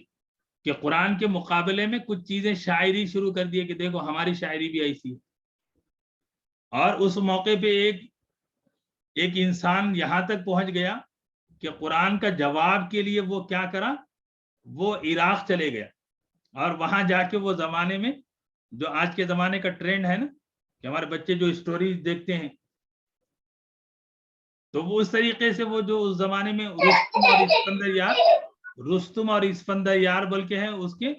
کہ قرآن کے مقابلے میں کچھ چیزیں شاعری شروع کر دیے کہ دیکھو ہماری شاعری بھی ایسی ہے. اور اس موقع پہ ایک انسان یہاں تک پہنچ گیا کہ قرآن کا جواب کے لیے وہ کیا کرا، وہ عراق چلے گیا اور وہاں جا کے وہ زمانے میں جو آج کے زمانے کا ٹرینڈ ہے نا کہ ہمارے بچے جو اسٹوریز دیکھتے ہیں، تو وہ اس طریقے سے وہ جو اس زمانے میں رستم اور اسفندر یار بلکہ ہے اس کے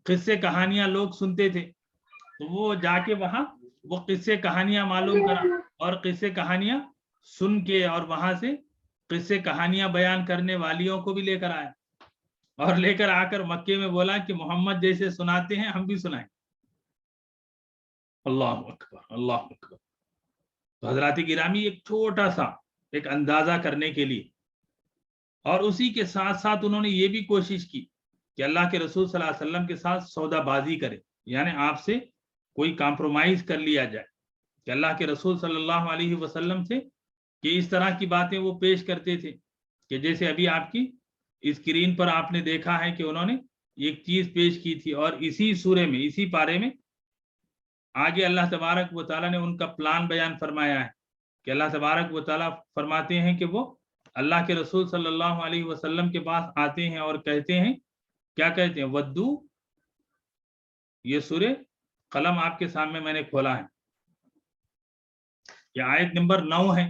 قصے کہانیاں لوگ سنتے تھے. تو وہ جا کے وہاں وہ قصے کہانیاں معلوم کرا اور قصے کہانیاں سن کے اور وہاں سے قصے کہانیاں بیان کرنے والیوں کو بھی لے کر آیا اور لے کر آ کر مکے میں بولا کہ محمد جیسے سناتے ہیں ہم بھی سنائیں. اللہ اکبر، اللہ اکبر. تو حضرات گرامی ایک چھوٹا سا ایک اندازہ کرنے کے لیے، اور اسی کے ساتھ ساتھ انہوں نے یہ بھی کوشش کی کہ اللہ کے رسول صلی اللہ علیہ وسلم کے ساتھ سودا بازی کرے، یعنی آپ سے کوئی کمپرومائز کر لیا جائے کہ اللہ کے رسول صلی اللہ علیہ وسلم سے کہ اس طرح کی باتیں وہ پیش کرتے تھے کہ جیسے ابھی آپ کی اسکرین پر آپ نے دیکھا ہے کہ انہوں نے ایک چیز پیش کی تھی. اور اسی سورے میں اسی پارے میں آگے اللہ تبارک و تعالیٰ نے ان کا پلان بیان فرمایا ہے کہ اللہ تبارک و تعالیٰ فرماتے ہیں کہ وہ اللہ کے رسول صلی اللہ علیہ وسلم کے پاس آتے ہیں اور کہتے ہیں، کیا کہتے ہیں؟ ودو، یہ سورہ قلم آپ کے سامنے میں نے کھولا ہے، یہ آیت نمبر 9 ہے.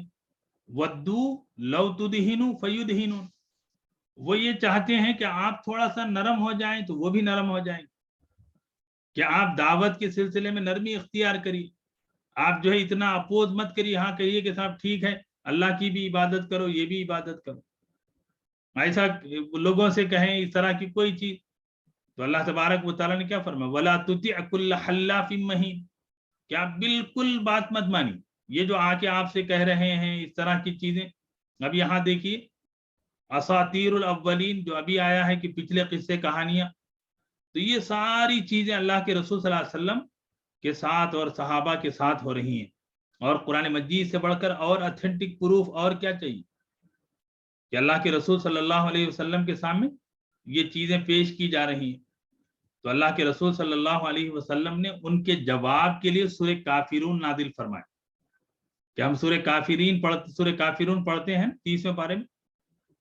ودو لو تدہنوا فیدہنون، وہ یہ چاہتے ہیں کہ آپ تھوڑا سا نرم ہو جائیں تو وہ بھی نرم ہو جائیں، کہ آپ دعوت کے سلسلے میں نرمی اختیار کریے، آپ جو ہے اتنا اپوز مت کریے، ہاں کہیے کہ صاحب ٹھیک ہے اللہ کی بھی عبادت کرو، یہ بھی عبادت کرو. ایسا لوگوں سے کہیں اس طرح کی کوئی چیز، تو اللہ تبارک و تعالیٰ نے کیا فرمایا؟ وَلَا تُطِعْ كُلَّ حَلَّافٍ مَّهِينٍ، کہ آپ بالکل بات مت مانی. یہ جو آ کے آپ سے کہہ رہے ہیں اس طرح کی چیزیں، اب یہاں دیکھیے اساطیر الاولین جو ابھی آیا ہے کہ پچھلے قصے کہانیاں، تو یہ ساری چیزیں اللہ کے رسول صلی اللہ علیہ وسلم کے ساتھ اور صحابہ کے ساتھ ہو رہی ہیں. اور قرآن مجید سے بڑھ کر اور اتھینٹک پروف اور کیا چاہیے کہ اللہ کے رسول صلی اللہ علیہ وسلم کے سامنے یہ چیزیں پیش کی جا رہی ہیں. تو اللہ کے رسول صلی اللہ علیہ وسلم نے ان کے جواب کے لیے سورہ کافرون نازل فرمایا. کہ ہم سورہ کافرون پڑھتے ہیں 30ویں پارے میں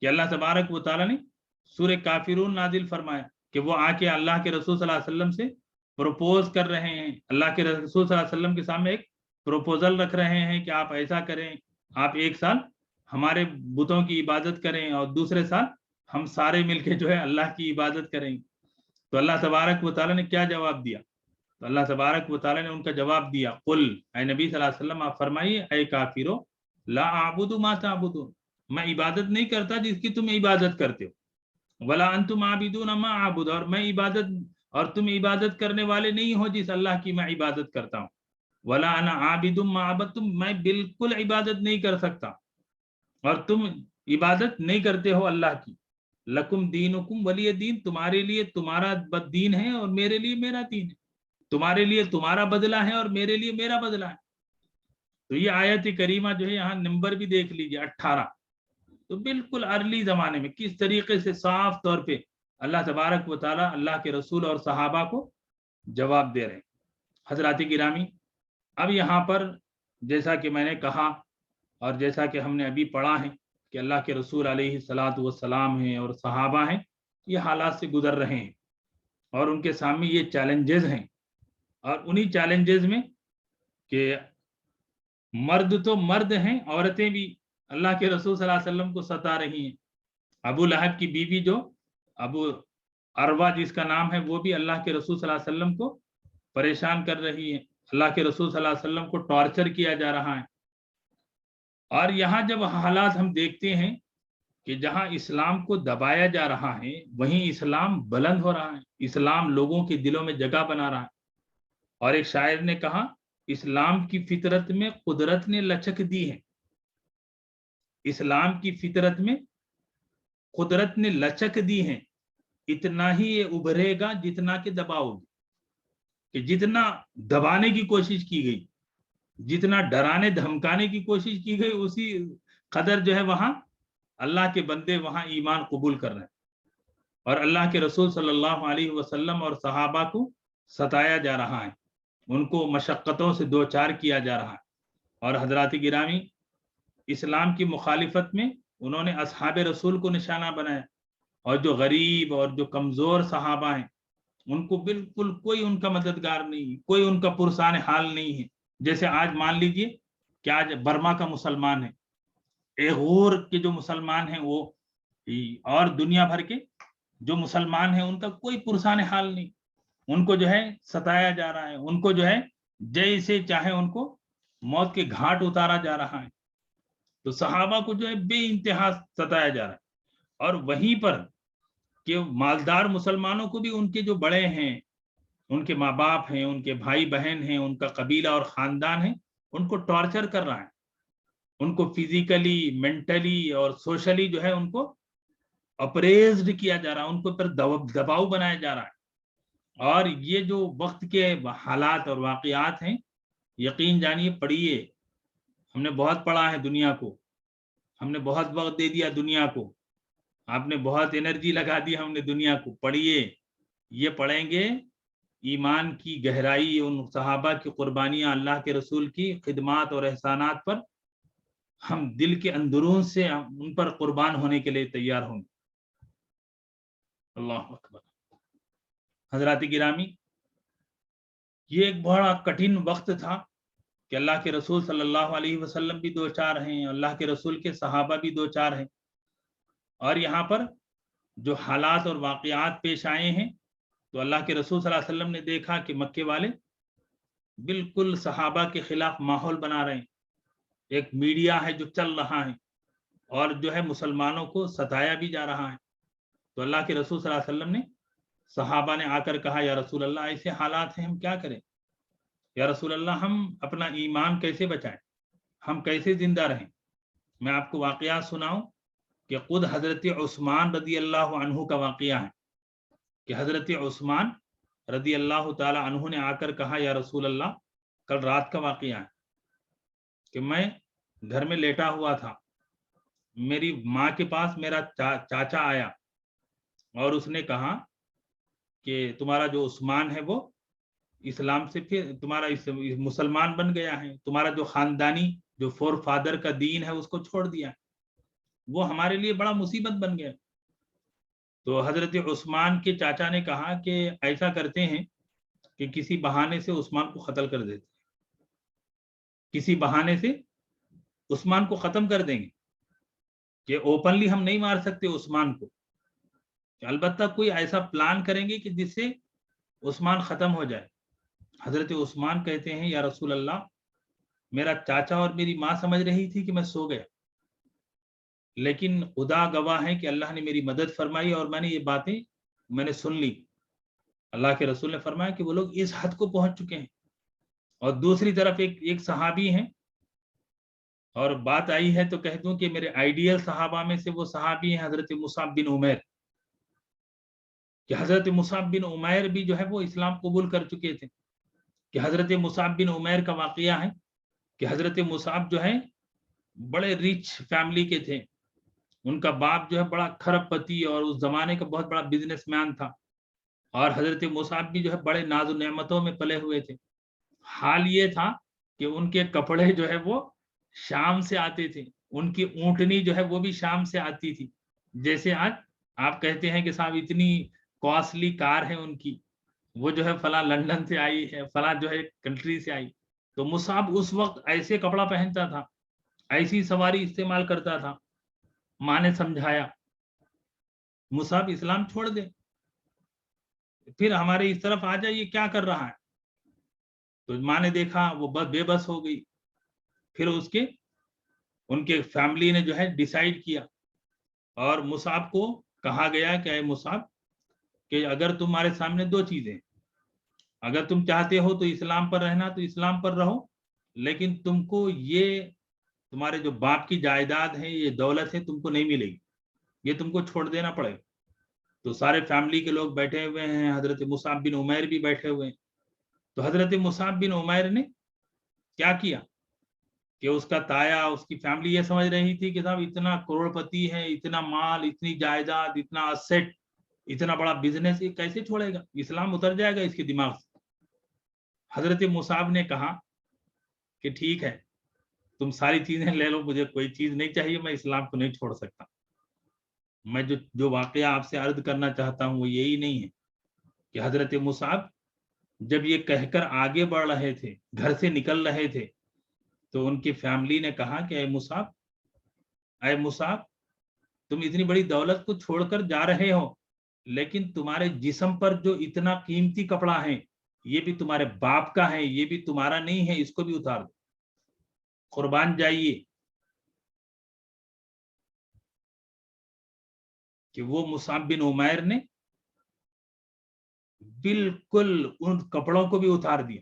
کہ اللہ تبارک و تعالیٰ نے سورہ کافرون نازل فرمایا کہ وہ آ کے اللہ کے رسول صلی اللہ علیہ وسلم سے پروپوز کر رہے ہیں. اللہ کے رسول صلی اللہ علیہ وسلم کے سامنے ایک پروپوزل رکھ رہے ہیں کہ آپ ایسا کریں, آپ ایک سال ہمارے بتوں کی عبادت کریں اور دوسرے سال ہم سارے مل کے جو ہے اللہ کی عبادت کریں. تو اللہ تبارک و تعالیٰ نے کیا جواب دیا؟ تو اللہ تبارک و تعالیٰ نے ان کا جواب دیا, قل, اے نبی صلی اللہ علیہ وسلم آپ فرمائیے, اے کافرو, لا اعبد ما تعبدون, میں عبادت نہیں کرتا جس کی تم عبادت کرتے ہو, ولا انتم عابدون ما اعبد, اور میں عبادت اور تم عبادت کرنے والے نہیں ہو جس اللہ کی میں عبادت کرتا ہوں, ولا انا عابد ما عبدتم, میں بالکل عبادت نہیں کر سکتا اور تم عبادت نہیں کرتے ہو اللہ کی. لکم دینکم ولی دین, تمہارے لیے تمہارا دین ہے اور میرے لیے میرا دین ہے, تمہارے لیے تمہارا بدلہ ہے اور میرے لیے میرا بدلہ ہے. تو یہ آیت کریمہ جو ہے یہاں نمبر بھی دیکھ لیجئے 18. تو بالکل ارلی زمانے میں کس طریقے سے صاف طور پہ اللہ تبارک و تعالیٰ اللہ کے رسول اور صحابہ کو جواب دے رہے ہیں. حضرات گرامی, اب یہاں پر جیسا کہ میں نے کہا اور جیسا کہ ہم نے ابھی پڑھا ہے کہ اللہ کے رسول علیہ الصلاۃ والسلام ہیں اور صحابہ ہیں, یہ حالات سے گزر رہے ہیں اور ان کے سامنے یہ چیلنجز ہیں. اور انہی چیلنجز میں کہ مرد تو مرد ہیں, عورتیں بھی اللہ کے رسول صلی اللہ علیہ وسلم کو ستا رہی ہیں. ابو لہب کی بیوی جو ابو اروا جس کا نام ہے, وہ بھی اللہ کے رسول صلی اللہ علیہ وسلم کو پریشان کر رہی ہے. اللہ کے رسول صلی اللہ علیہ وسلم کو ٹارچر کیا جا رہا ہے. اور یہاں جب حالات ہم دیکھتے ہیں کہ جہاں اسلام کو دبایا جا رہا ہے وہیں اسلام بلند ہو رہا ہے, اسلام لوگوں کے دلوں میں جگہ بنا رہا ہے. اور ایک شاعر نے کہا, اسلام کی فطرت میں قدرت نے لچک دی ہے, اسلام کی فطرت میں قدرت نے لچک دی ہے, اتنا ہی یہ ابھرے گا جتنا کہ دباؤ گی. کہ جتنا دبانے کی کوشش کی گئی, جتنا ڈرانے دھمکانے کی کوشش کی گئی, اسی قدر جو ہے وہاں اللہ کے بندے وہاں ایمان قبول کر رہے ہیں اور اللہ کے رسول صلی اللہ علیہ وسلم اور صحابہ کو ستایا جا رہا ہے, ان کو مشقتوں سے دوچار کیا جا رہا ہے. اور حضرات گرامی, اسلام کی مخالفت میں انہوں نے اصحاب رسول کو نشانہ بنایا, اور جو غریب اور جو کمزور صحابہ ہیں ان کو بالکل کوئی ان کا مددگار نہیں, کوئی ان کا پرسان حال نہیں ہے. جیسے آج مان لیجئے کہ آج برما کا مسلمان ہے, ایغور کے جو مسلمان ہیں وہ, اور دنیا بھر کے جو مسلمان ہیں ان کا کوئی پرسان حال نہیں, ان کو جو ہے ستایا جا رہا ہے, ان کو جو ہے جیسے چاہے ان کو موت کے گھاٹ اتارا جا رہا ہے. تو صحابہ کو جو ہے بے انتہا ستایا جا رہا ہے. اور وہیں پر کہ مالدار مسلمانوں کو بھی ان کے جو بڑے ہیں, ان کے ماں باپ ہیں, ان کے بھائی بہن ہیں, ان کا قبیلہ اور خاندان ہے, ان کو ٹارچر کر رہا ہے, ان کو فزیکلی, مینٹلی اور سوشلی جو ہے ان کو اپریزڈ کیا جا رہا ہے, ان کو پر دباؤ بنایا جا رہا ہے. اور یہ جو وقت کے حالات اور واقعات ہیں, یقین جانیے, پڑھیے, ہم نے بہت پڑھا ہے دنیا کو, ہم نے بہت وقت دے دیا دنیا کو, آپ نے بہت انرجی لگا دی ہم نے دنیا کو. پڑھیے, یہ پڑھیں گے ایمان کی گہرائی, ان صحابہ کی قربانیاں, اللہ کے رسول کی خدمات اور احسانات پر ہم دل کے اندرون سے ان پر قربان ہونے کے لیے تیار ہوں گے. اللہ اکبر. حضرات گرامی, یہ ایک بڑا کٹھن وقت تھا کہ اللہ کے رسول صلی اللہ علیہ وسلم بھی دو چار ہیں, اللہ کے رسول کے صحابہ بھی دو چار ہیں. اور یہاں پر جو حالات اور واقعات پیش آئے ہیں تو اللہ کے رسول صلی اللہ علیہ وسلم نے دیکھا کہ مکے والے بالکل صحابہ کے خلاف ماحول بنا رہے ہیں, ایک میڈیا ہے جو چل رہا ہے اور جو ہے مسلمانوں کو ستایا بھی جا رہا ہے. تو اللہ کے رسول صلی اللہ علیہ وسلم نے, صحابہ نے آ کر کہا, یا رسول اللہ ایسے حالات ہیں, ہم کیا کریں؟ یا رسول اللہ ہم اپنا ایمان کیسے بچائیں, ہم کیسے زندہ رہیں؟ میں آپ کو واقعات سناؤں کہ خود حضرت عثمان رضی اللہ عنہ کا واقعہ ہے کہ حضرت عثمان رضی اللہ تعالی عنہ نے آ کر کہا, یا رسول اللہ کل رات کا واقعہ ہے کہ میں گھر میں لیٹا ہوا تھا, میری ماں کے پاس میرا چاچا آیا اور اس نے کہا کہ تمہارا جو عثمان ہے وہ اسلام سے پھر تمہارا مسلمان بن گیا ہے، تمہارا جو خاندانی جو فور فادر کا دین ہے اس کو چھوڑ دیا، وہ ہمارے لیے بڑا مصیبت بن گیا۔ تو حضرت عثمان کے چاچا نے کہا کہ ایسا کرتے ہیں کہ کسی بہانے سے عثمان کو قتل کر دیتے، کسی بہانے سے عثمان کو ختم کر دیں گے، کہ اوپنلی ہم نہیں مار سکتے عثمان کو، البتہ کوئی ایسا پلان کریں گے کہ جس سے عثمان ختم ہو جائے۔ حضرت عثمان کہتے ہیں یا رسول اللہ، میرا چاچا اور میری ماں سمجھ رہی تھی کہ میں سو گیا، لیکن خدا گواہ ہے کہ اللہ نے میری مدد فرمائی اور میں نے یہ باتیں میں نے سن لی۔ اللہ کے رسول نے فرمایا کہ وہ لوگ اس حد کو پہنچ چکے ہیں۔ اور دوسری طرف ایک صحابی ہیں، اور بات آئی ہے تو کہہ دوں کہ میرے آئیڈیل صحابہ میں سے وہ صحابی ہیں حضرت مصعب بن عمیر، کہ حضرت مصعب بن عمیر بھی جو ہے وہ اسلام قبول کر چکے تھے۔ کہ حضرت مصعب بن عمیر کا واقعہ ہے کہ حضرت مصعب جو ہے بڑے ریچ فیملی کے تھے، ان کا باپ جو ہے بڑا کھرب پتی اور اس زمانے کا بہت بڑا بزنس مین تھا، اور حضرت مصعب بھی جو ہے بڑے ناز و نعمتوں میں پلے ہوئے تھے۔ حال یہ تھا کہ ان کے کپڑے جو ہے وہ شام سے آتے تھے، ان کی اونٹنی جو ہے وہ بھی شام سے آتی تھی۔ جیسے آج آپ کہتے ہیں کہ صاحب اتنی کاسٹلی کار ہے ان کی، وہ جو ہے فلاں لندن سے آئی ہے، فلاں جو ہے کنٹری سے آئی، تو مصعب اس وقت ایسے کپڑا پہنتا تھا، ایسی سواری استعمال کرتا تھا۔ ماں نے سمجھایا مصعب اسلام چھوڑ دے، پھر ہمارے اس طرف آ جائے، یہ کیا کر رہا ہے؟ تو ماں نے دیکھا وہ بے بس ہو گئی۔ پھر ان کے فیملی نے جو ہے ڈیسائیڈ کیا، اور مصعب کو کہا گیا کہ اے مصعب، کہ اگر تمہارے سامنے دو چیزیں، اگر تم چاہتے ہو تو اسلام پر رہنا تو اسلام پر رہو، لیکن تم کو یہ تمہارے جو باپ کی جائیداد ہے، یہ دولت ہے، تم کو نہیں ملے گی، یہ تم کو چھوڑ دینا پڑے گا۔ تو سارے فیملی کے لوگ بیٹھے ہوئے ہیں، حضرت مصعب بن عمیر بھی بیٹھے ہوئے ہیں۔ تو حضرت مصعب بن عمیر نے کیا کیا کہ اس کا تایا، اس کی فیملی یہ سمجھ رہی تھی کہ صاحب اتنا کروڑ پتی ہے، اتنا مال، اتنی جائیداد، اتنا اسیٹ، اتنا بڑا بزنس، یہ کیسے چھوڑے گا؟ اسلام اتر جائے گا اس کے دماغ سے۔ حضرت مصعب نے کہا کہ ٹھیک ہے، تم ساری چیزیں لے لو، مجھے کوئی چیز نہیں چاہیے، میں اسلام کو نہیں چھوڑ سکتا۔ میں جو واقعہ آپ سے عرض کرنا چاہتا ہوں وہ یہی نہیں ہے کہ حضرت مصعب جب یہ کہہ کر آگے بڑھ رہے تھے، گھر سے نکل رہے تھے، تو ان کی فیملی نے کہا کہ اے مصعب، تم اتنی بڑی دولت کو چھوڑ کر جا رہے ہو، لیکن تمہارے جسم پر جو اتنا قیمتی کپڑا ہے، یہ بھی تمہارے باپ کا ہے، یہ بھی تمہارا نہیں ہے، اس کو بھی اتار دو، قربان جائیے۔ کہ وہ مصعب بن عمیر نے بالکل ان کپڑوں کو بھی اتار دیا۔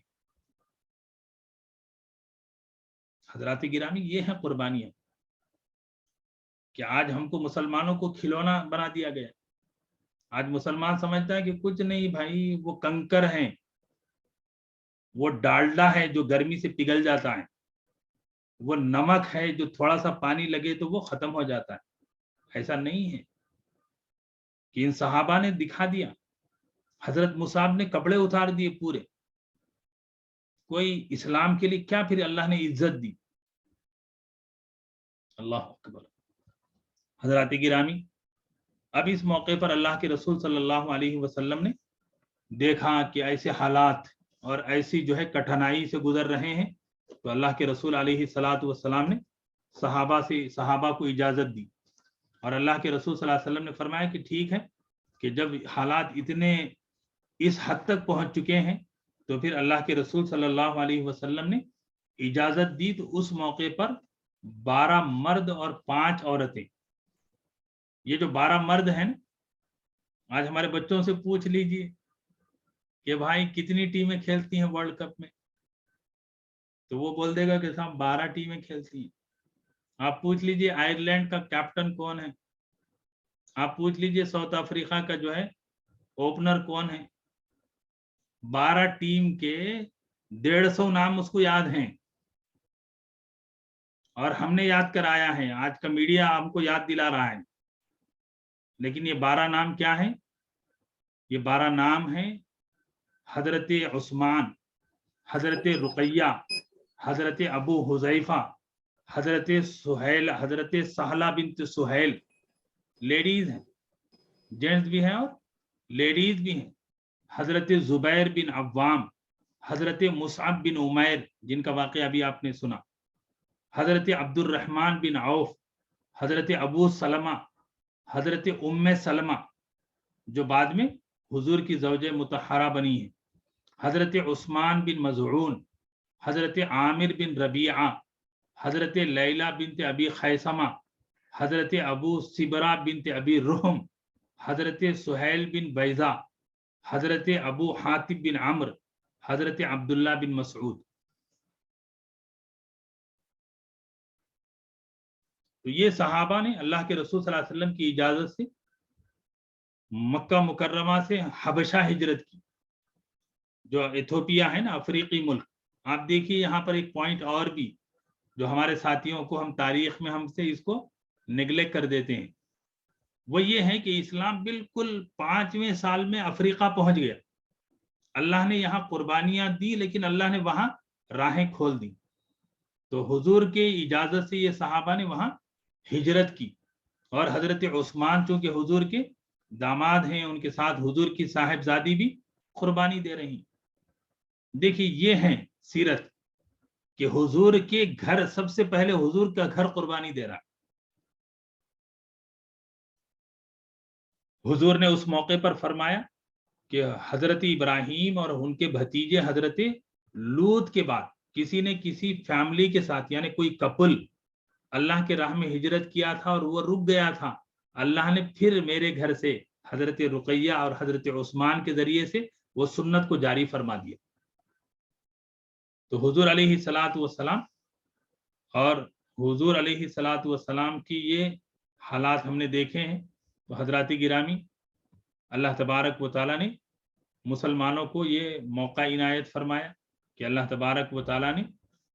حضرات گرامی، یہ ہے قربانیاں، کہ آج ہم کو مسلمانوں کو کھلونا بنا دیا گیا۔ آج مسلمان سمجھتا ہے کہ کچھ نہیں بھائی، وہ کنکر ہیں، وہ ڈالڈا ہے جو گرمی سے پگھل جاتا ہے، وہ نمک ہے جو تھوڑا سا پانی لگے تو وہ ختم ہو جاتا ہے۔ ایسا نہیں ہے کہ ان صحابہ نے دکھا دیا۔ حضرت مصعب نے کپڑے اتار دیے پورے، کوئی اسلام کے لیے کیا پھر اللہ نے عزت دی۔ اللہ اکبر۔ حضرات گرامی، اب اس موقع پر اللہ کے رسول صلی اللہ علیہ وسلم نے دیکھا کہ ایسے حالات اور ایسی جو ہے کٹھنائی سے گزر رہے ہیں، تو اللہ کے رسول علیہ الصلاۃ والسلام نے صحابہ کو اجازت دی، اور اللہ کے رسول صلی اللہ علیہ وسلم نے فرمایا کہ ٹھیک ہے، کہ جب حالات اتنے اس حد تک پہنچ چکے ہیں تو پھر اللہ کے رسول صلی اللہ علیہ وسلم نے اجازت دی۔ تو اس موقع پر 12 مرد اور 5 عورتیں، یہ جو 12 مرد ہیں، آج ہمارے بچوں سے پوچھ لیجئے کہ بھائی کتنی ٹیمیں کھیلتی ہیں ورلڈ کپ میں، تو وہ بول دے گا کہ صاحب 12 ٹیمیں کھیلتی ہیں۔ آپ پوچھ لیجئے آئرلینڈ کا کیپٹن کون ہے، آپ پوچھ لیجئے ساؤتھ افریقہ کا جو ہے اوپنر کون ہے۔ 12 ٹیم کے 150 نام اس کو یاد ہیں، اور ہم نے یاد کرایا ہے، آج کا میڈیا ہم کو یاد دلا رہا ہے۔ لیکن یہ 12 نام کیا ہیں؟ یہ 12 نام ہیں حضرت عثمان، حضرت رقیہ، حضرت ابو حذیفہ، حضرت سہیل، حضرت سہلہ بنت سہیل، لیڈیز ہیں، جینٹس بھی ہیں اور لیڈیز بھی ہیں، حضرت زبیر بن عوام، حضرت مصعب بن عمیر جن کا واقعہ ابھی آپ نے سنا، حضرت عبد الرحمن بن عوف، حضرت ابو سلمہ، حضرت ام سلمہ جو بعد میں حضور کی زوجہ مطہرہ بنی ہیں، حضرت عثمان بن مظعون، حضرت عامر بن ربیعہ، حضرت لیلہ بنت ابی خیثمہ، حضرت ابو سبرہ بنت ابی رحم، حضرت سہیل بن بیضہ، حضرت ابو حاتب بن عمرو، حضرت عبداللہ بن مسعود۔ تو یہ صحابہ نے اللہ کے رسول صلی اللہ علیہ وسلم کی اجازت سے مکہ مکرمہ سے حبشہ ہجرت کی، جو ایتھوپیا ہے نا، افریقی ملک۔ آپ دیکھیے یہاں پر ایک پوائنٹ اور بھی جو ہمارے ساتھیوں کو ہم تاریخ میں ہم سے اس کو نگلیکٹ کر دیتے ہیں، وہ یہ ہے کہ اسلام بالکل 5ویں سال میں افریقہ پہنچ گیا۔ اللہ نے یہاں قربانیاں دی لیکن اللہ نے وہاں راہیں کھول دی۔ تو حضور کے اجازت سے یہ صحابہ نے وہاں ہجرت کی، اور حضرت عثمان چونکہ حضور کے داماد ہیں، ان کے ساتھ حضور کی صاحبزادی بھی قربانی دے رہی۔ دیکھیے یہ ہے سیرت کہ حضور کے گھر، سب سے پہلے حضور کا گھر قربانی دے رہا۔ حضور نے اس موقع پر فرمایا کہ حضرت ابراہیم اور ان کے بھتیجے حضرت لوط کے بعد کسی نے کسی فیملی کے ساتھ، یعنی کوئی کپل اللہ کے راہ میں ہجرت کیا تھا اور وہ رک گیا تھا، اللہ نے پھر میرے گھر سے حضرت رقیہ اور حضرت عثمان کے ذریعے سے وہ سنت کو جاری فرما دیا۔ تو حضور علیہ الصلاۃ والسلام اور حضور علیہ الصلاۃ والسلام کی یہ حالات ہم نے دیکھے ہیں۔ تو حضرات گرامی، اللہ تبارک و تعالیٰ نے مسلمانوں کو یہ موقع عنایت فرمایا کہ اللہ تبارک و تعالیٰ نے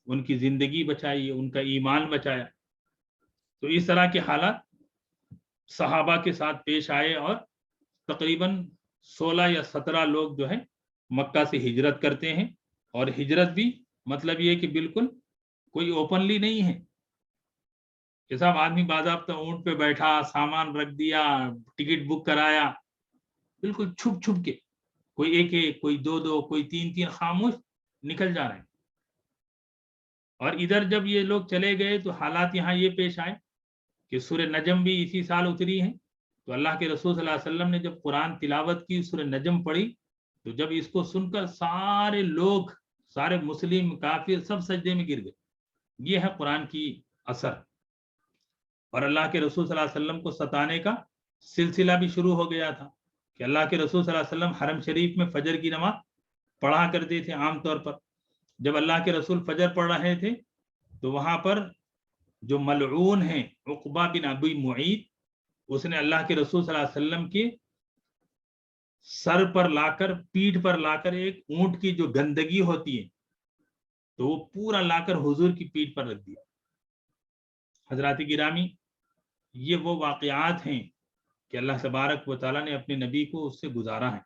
ان کی زندگی بچائی، ان کا ایمان بچایا۔ تو اس طرح کے حالات صحابہ کے ساتھ پیش آئے، اور تقریباً 16 یا 17 لوگ جو ہے مکہ سے ہجرت کرتے ہیں، اور ہجرت بھی مطلب یہ کہ بالکل کوئی اوپنلی نہیں ہے کہ صاحب آدمی باضابطہ اونٹ پہ بیٹھا، سامان رکھ دیا، ٹکٹ بک کرایا، بالکل چھپ چھپ کے، کوئی ایک ایک، کوئی دو دو، کوئی تین تین، خاموش نکل جا رہے ہیں۔ اور ادھر جب یہ لوگ چلے گئے تو حالات یہاں یہ پیش آئے کہ سورہ نجم بھی اسی سال اتری ہے۔ تو اللہ کے رسول صلی اللہ علیہ وسلم نے جب قرآن تلاوت کی، سورہ نجم پڑھی، تو جب اس کو سن کر سارے لوگ، سارے مسلم کافر سب سجدے میں گر گئے۔ یہ ہے قرآن کی اثر۔ اور اللہ کے رسول صلی اللہ علیہ وسلم کو ستانے کا سلسلہ بھی شروع ہو گیا تھا کہ اللہ کے رسول صلی اللہ علیہ وسلم حرم شریف میں فجر کی نماز پڑھا کرتے تھے عام طور پر۔ جب اللہ کے رسول فجر پڑھ رہے تھے تو وہاں پر جو ملعون ہیں عقبہ بن ابی معیط، اس نے اللہ کے رسول صلی اللہ علیہ وسلم کے سر پر لا کر، پیٹھ پر لا کر، ایک اونٹ کی جو گندگی ہوتی ہے تو وہ پورا لا کر حضور کی پیٹھ پر رکھ دیا۔ حضرات گرامی، یہ وہ واقعات ہیں کہ اللہ تبارک و تعالیٰ نے اپنے نبی کو اس سے گزارا ہے۔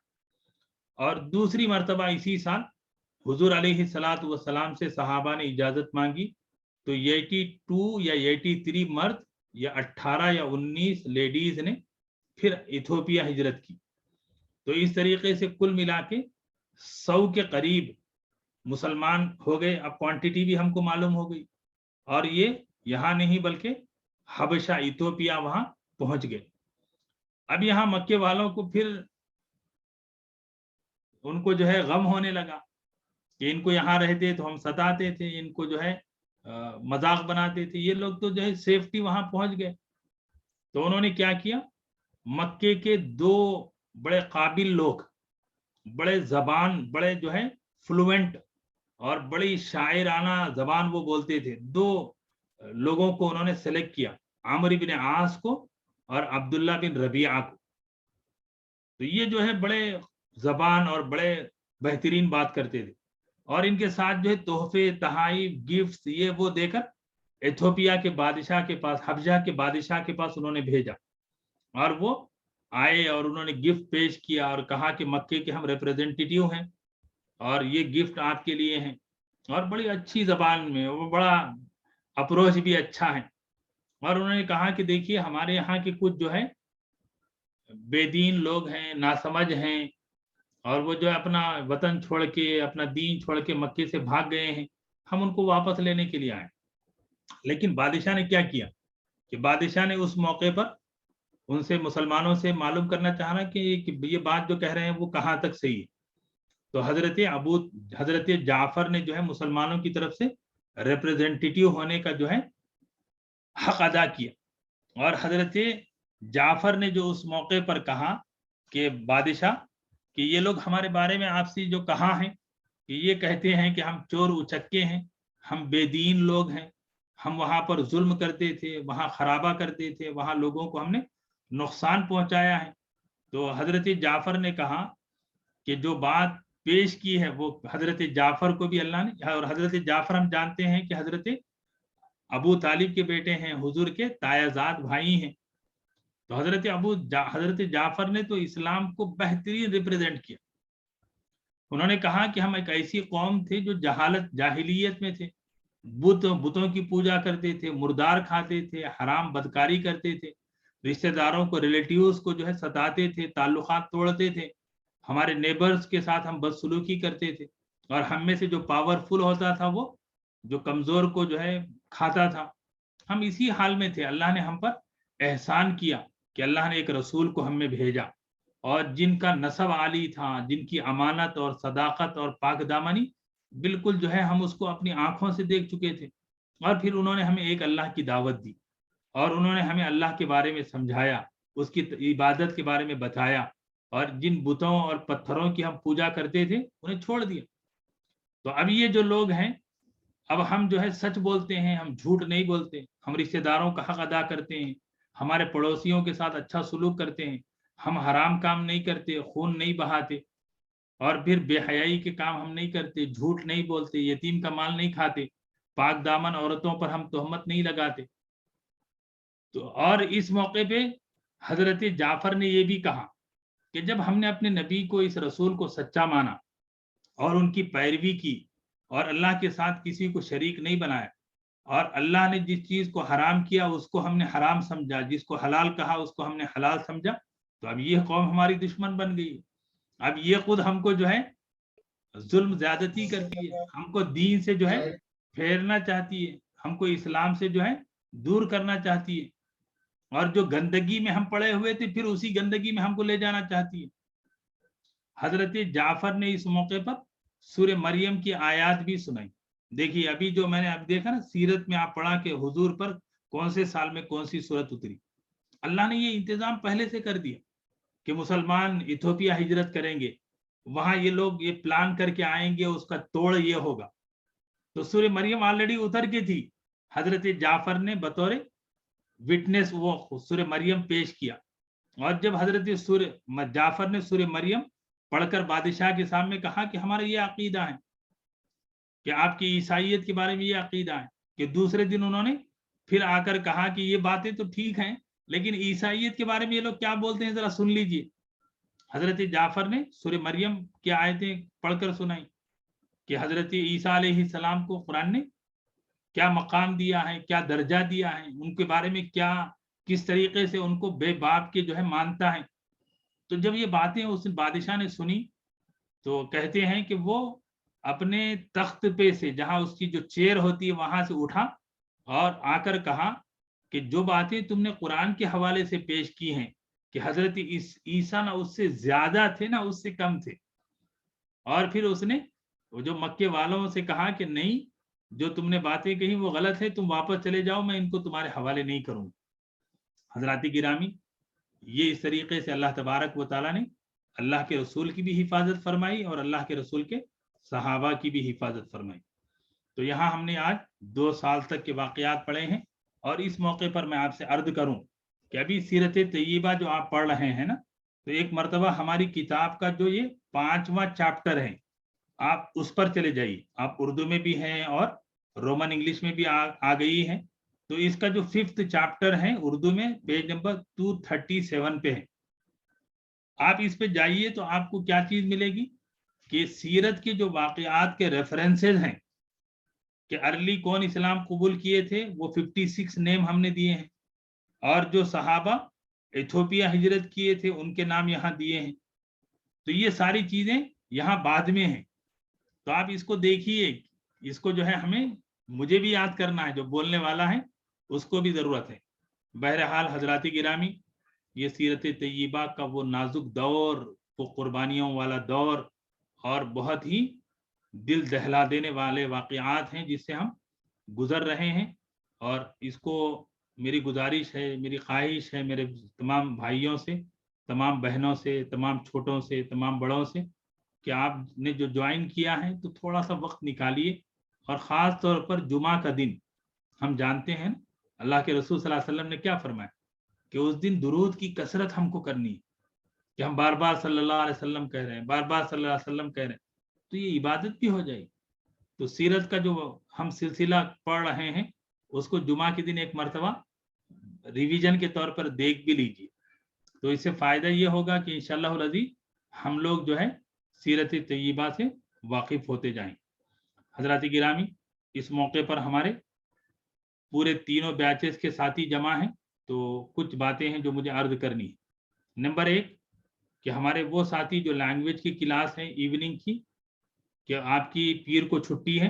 اور دوسری مرتبہ اسی سال حضور علیہ الصلاۃ والسلام سے صحابہ نے اجازت مانگی، تو 82 یا 83 مرد یا 18 یا 19 لیڈیز نے پھر ایتھوپیا ہجرت کی۔ تو اس طریقے سے کل ملا کے 100 کے قریب مسلمان ہو گئے۔ اب کوانٹٹی بھی ہم کو معلوم ہو گئی، اور یہ یہاں نہیں بلکہ حبشہ، ایتھوپیا، وہاں پہنچ گئے۔ اب یہاں مکے والوں کو پھر ان کو جو ہے غم ہونے لگا کہ ان کو یہاں رہتے تو ہم ستاتے تھے، ان کو جو ہے مذاق بناتے تھے، یہ لوگ تو جو ہے سیفٹی وہاں پہنچ گئے۔ تو انہوں نے کیا کیا، مکے کے 2 بڑے قابل لوگ، بڑے زبان، بڑے جو ہے فلوئنٹ اور بڑی شاعرانہ زبان وہ بولتے تھے، 2 لوگوں کو انہوں نے سلیکٹ کیا، عمرو بن عاص کو اور عبداللہ بن ربیعہ کو۔ تو یہ جو ہے بڑے زبان اور بڑے بہترین بات کرتے تھے، اور ان کے ساتھ جو ہے تحفے، تحائف، گفٹس یہ وہ دے کر ایتھوپیا کے بادشاہ کے پاس، حبشہ کے بادشاہ کے پاس انہوں نے بھیجا، اور وہ آئے اور انہوں نے گفٹ پیش کیا اور کہا کہ مکے کے ہم ریپریزنٹیٹیو ہیں اور یہ گفٹ آپ کے لیے ہیں، اور بڑی اچھی زبان میں، وہ بڑا اپروچ بھی اچھا ہے. اور انہوں نے کہا کہ دیکھیے ہمارے یہاں کے کچھ جو ہے بے دین لوگ ہیں، ناسمجھ ہیں، اور وہ جو ہے اپنا وطن چھوڑ کے، اپنا دین چھوڑ کے مکے سے بھاگ گئے ہیں، ہم ان کو واپس لینے کے لیے آئے. لیکن بادشاہ نے کیا کیا کہ بادشاہ نے اس موقع پر ان سے، مسلمانوں سے معلوم کرنا چاہنا کہ یہ بات جو کہہ رہے ہیں وہ کہاں تک صحیح ہے. تو حضرت جعفر نے جو ہے مسلمانوں کی طرف سے ریپریزنٹیٹیو ہونے کا جو ہے حق ادا کیا. اور حضرت جعفر نے جو اس موقع پر کہا کہ بادشاہ کہ یہ لوگ ہمارے بارے میں آپ سے جو کہا ہے کہ یہ کہتے ہیں کہ ہم چور اچکے ہیں، ہم بے دین لوگ ہیں، ہم وہاں پر ظلم کرتے تھے، وہاں خرابہ کرتے تھے، وہاں لوگوں کو ہم نے نقصان پہنچایا ہے. تو حضرت جعفر نے کہا کہ جو بات پیش کی ہے وہ حضرت جعفر کو بھی اللہ نے، اور حضرت جعفر ہم جانتے ہیں کہ حضرت ابو طالب کے بیٹے ہیں، حضور کے تایازاد بھائی ہیں. تو حضرت جعفر نے تو اسلام کو بہترین ریپریزنٹ کیا. انہوں نے کہا کہ ہم ایک ایسی قوم تھے جو جاہلیت میں تھے، بتوں کی پوجا کرتے تھے، مردار کھاتے تھے، حرام بدکاری کرتے تھے، رشتہ داروں کو، ریلیٹیوز کو جو ہے ستاتے تھے، تعلقات توڑتے تھے، ہمارے نیبرز کے ساتھ ہم بدسلوکی کرتے تھے، اور ہم میں سے جو پاورفل ہوتا تھا وہ جو کمزور کو جو ہے کھاتا تھا. ہم اسی حال میں تھے. اللہ نے ہم پر احسان کیا کہ اللہ نے ایک رسول کو ہم میں بھیجا، اور جن کا نسب عالی تھا، جن کی امانت اور صداقت اور پاک دامنی بالکل جو ہے ہم اس کو اپنی آنکھوں سے دیکھ چکے تھے. اور پھر انہوں نے ہمیں ایک اللہ کی دعوت دی، اور انہوں نے ہمیں اللہ کے بارے میں سمجھایا، اس کی عبادت کے بارے میں بتایا، اور جن بتوں اور پتھروں کی ہم پوجا کرتے تھے انہیں چھوڑ دیا. تو اب یہ جو لوگ ہیں، اب ہم جو ہے سچ بولتے ہیں، ہم جھوٹ نہیں بولتے، ہم رشتہ داروں کا حق ادا کرتے ہیں، ہمارے پڑوسیوں کے ساتھ اچھا سلوک کرتے ہیں، ہم حرام کام نہیں کرتے، خون نہیں بہاتے، اور پھر بے حیائی کے کام ہم نہیں کرتے، جھوٹ نہیں بولتے، یتیم کا مال نہیں کھاتے، پاک دامن عورتوں پر ہم تہمت نہیں لگاتے. تو اور اس موقع پہ حضرت جعفر نے یہ بھی کہا کہ جب ہم نے اپنے نبی کو، اس رسول کو سچا مانا اور ان کی پیروی کی، اور اللہ کے ساتھ کسی کو شریک نہیں بنایا، اور اللہ نے جس چیز کو حرام کیا اس کو ہم نے حرام سمجھا، جس کو حلال کہا اس کو ہم نے حلال سمجھا، تو اب یہ قوم ہماری دشمن بن گئی. اب یہ خود ہم کو جو ہے ظلم زیادتی کرتی ہے، ہم کو دین سے جو ہے پھیرنا چاہتی ہے، ہم کو اسلام سے جو ہے دور کرنا چاہتی ہے، اور جو گندگی میں ہم پڑے ہوئے تھے پھر اسی گندگی میں ہم کو لے جانا چاہتی ہے. حضرت جعفر نے اس موقع پر سورہ مریم کی آیات بھی سنائی. دیکھیے ابھی جو میں نے اب دیکھا نا، سیرت میں آپ پڑھا کہ حضور پر کون سے سال میں کون سی صورت اتری. اللہ نے یہ انتظام پہلے سے کر دیا کہ مسلمان ایتھوپیا ہجرت کریں گے، وہاں یہ لوگ یہ پلان کر کے آئیں گے، اس کا توڑ یہ ہوگا. تو سورہ مریم آلریڈی اتر کے تھی، حضرت جعفر نے بطور وٹنس وہ سورہ مریم پیش کیا. اور جب حضرت جعفر نے سورہ مریم پڑھ کر بادشاہ کے سامنے کہا کہ ہمارا یہ عقیدہ ہے، کہ آپ کی عیسائیت کے بارے میں یہ عقیدہ ہے، کہ دوسرے دن انہوں نے پھر آ کر کہا کہ یہ باتیں تو ٹھیک ہیں لیکن عیسائیت کے بارے میں یہ لوگ کیا بولتے ہیں ذرا سن لیجئے. حضرت جعفر نے سورہ مریم کی آیتیں پڑھ کر سنائی کہ حضرت عیسیٰ علیہ السلام کو قرآن نے کیا مقام دیا ہے، کیا درجہ دیا ہے، ان کے بارے میں کیا، کس طریقے سے ان کو بے باپ کے جو ہے مانتا ہے. تو جب یہ باتیں اس بادشاہ نے سنی تو کہتے ہیں کہ وہ اپنے تخت پہ سے، جہاں اس کی جو چیئر ہوتی ہے وہاں سے اٹھا اور آ کر کہا کہ جو باتیں تم نے قرآن کے حوالے سے پیش کی ہیں کہ حضرت عیسیٰ نہ اس سے زیادہ تھے نہ اس سے کم تھے. اور پھر اس نے جو مکے والوں سے کہا کہ نہیں، جو تم نے باتیں کہی وہ غلط ہے، تم واپس چلے جاؤ، میں ان کو تمہارے حوالے نہیں کروں. حضرات گرامی، یہ اس طریقے سے اللہ تبارک و تعالیٰ نے اللہ کے رسول کی بھی حفاظت فرمائی اور اللہ کے رسول کے صحابہ کی بھی حفاظت فرمائی. تو یہاں ہم نے آج 2 سال تک کے واقعات پڑھے ہیں، اور اس موقع پر میں آپ سے عرض کروں کہ ابھی سیرت طیبہ جو آپ پڑھ رہے ہیں نا، تو ایک مرتبہ ہماری کتاب کا جو یہ 5واں چیپٹر ہے، آپ اس پر چلے جائیے. آپ اردو میں بھی ہیں اور رومن انگلش میں بھی آ گئی ہے. تو اس کا جو 5th چیپٹر ہے اردو میں پیج نمبر 237 پہ ہے. آپ اس پہ جائیے تو آپ کو کیا چیز ملے گی کہ سیرت کے جو واقعات کے ریفرنسز ہیں کہ ارلی کون اسلام قبول کیے تھے وہ 56 نیم ہم نے دیے ہیں، اور جو صحابہ ایتھوپیا ہجرت کیے تھے ان کے نام یہاں دیے ہیں. تو یہ ساری چیزیں یہاں بعد میں ہیں. تو آپ اس کو دیکھیے، اس کو جو ہے ہمیں مجھے بھی یاد کرنا ہے، جو بولنے والا ہے اس کو بھی ضرورت ہے. بہرحال حضرات گرامی، یہ سیرت طیبہ کا وہ نازک دور، وہ قربانیوں والا دور، اور بہت ہی دل دہلا دینے والے واقعات ہیں جس سے ہم گزر رہے ہیں. اور اس کو میری گزارش ہے، میری خواہش ہے میرے تمام بھائیوں سے، تمام بہنوں سے، تمام چھوٹوں سے، تمام بڑوں سے، کہ آپ نے جو جوائن کیا ہے تو تھوڑا سا وقت نکالیے. اور خاص طور پر جمعہ کا دن، ہم جانتے ہیں اللہ کے رسول صلی اللہ علیہ وسلم نے کیا فرمایا کہ اس دن درود کی کثرت ہم کو کرنی ہے، کہ ہم بار بار صلی اللہ علیہ وسلم کہہ رہے ہیں، بار بار صلی اللہ علیہ وسلم کہہ رہے ہیں، تو یہ عبادت بھی ہو جائے گی. تو سیرت کا جو ہم سلسلہ پڑھ رہے ہیں اس کو جمعہ کے دن ایک مرتبہ ریویژن کے طور پر دیکھ بھی لیجیے. تو اس سے فائدہ یہ ہوگا کہ انشاءاللہ العزیز ہم لوگ جو ہے سیرت طیبہ سے واقف ہوتے جائیں. حضرات گرامی، اس موقع پر ہمارے پورے تینوں بیچز کے ساتھی جمع ہیں، تو کچھ باتیں ہیں جو مجھے عرض کرنی ہے. نمبر 1 کہ ہمارے وہ ساتھی جو لینگویج کی کلاس ہے ایوننگ کی، کہ آپ کی پیر کو چھٹی ہے،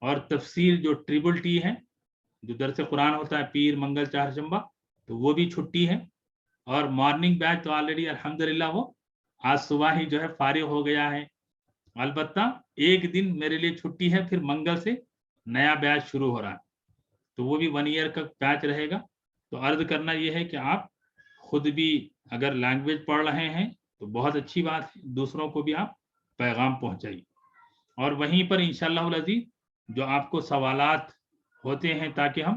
اور تفسیر جو ٹریبل ٹی ہے، جو درس قرآن ہوتا ہے پیر منگل چہارشنبہ، تو وہ بھی چھٹی ہے. اور مارننگ بیچ تو آلریڈی الحمدللہ وہ آج صبح ہی جو ہے فارغ ہو گیا ہے. البتہ ایک دن میرے لیے چھٹی ہے، پھر منگل سے نیا بیچ شروع ہو رہا ہے، تو وہ بھی 1 ایئر کا بیچ رہے گا. تو عرض کرنا یہ ہے کہ آپ خود بھی اگر لینگویج پڑھ رہے ہیں تو بہت اچھی بات ہے، دوسروں کو بھی آپ پیغام پہنچائیے. اور وہیں پر انشاءاللہ العزیز جو آپ کو سوالات ہوتے ہیں، تاکہ ہم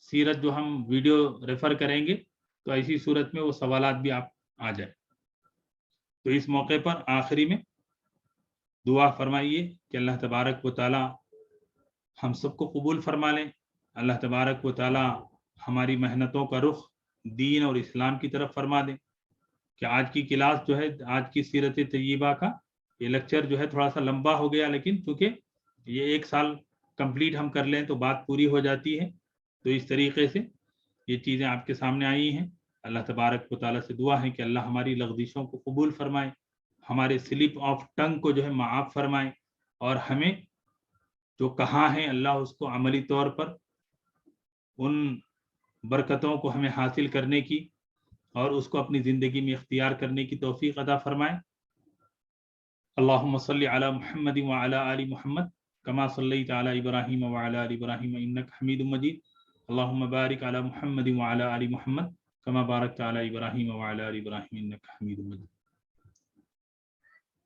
سیرت جو ہم ویڈیو ریفر کریں گے تو ایسی صورت میں وہ سوالات بھی آپ آ جائیں. تو اس موقع پر آخری میں دعا فرمائیے کہ اللہ تبارک و تعالی ہم سب کو قبول فرما لیں. اللہ تبارک و تعالی ہماری محنتوں کا رخ دین اور اسلام کی طرف فرما دیں. کہ آج کی کلاس جو ہے، آج کی سیرت طیبہ کا یہ لیکچر جو ہے تھوڑا سا لمبا ہو گیا، لیکن چونکہ یہ 1 سال کمپلیٹ ہم کر لیں تو بات پوری ہو جاتی ہے. تو اس طریقے سے یہ چیزیں آپ کے سامنے آئی ہیں. اللہ تبارک و تعالیٰ سے دعا ہے کہ اللہ ہماری لغزشوں کو قبول فرمائے، ہمارے سلپ آف ٹنگ کو جو ہے معاف فرمائے، اور ہمیں جو کہاں ہے اللہ اس کو عملی طور پر ان برکتوں کو ہمیں حاصل کرنے کی اور اس کو اپنی زندگی میں اختیار کرنے کی توفیق عطا فرمائے. اللہم صلی علی محمد وعلی آل محمد کما صلیت علی ابراہیم وعلی آل ابراہیم انک حمید مجید. اللہم بارک علی محمد وعلی آل محمد کما بارکت علی ابراہیم وعلی آل ابراہیم انک حمید مجید.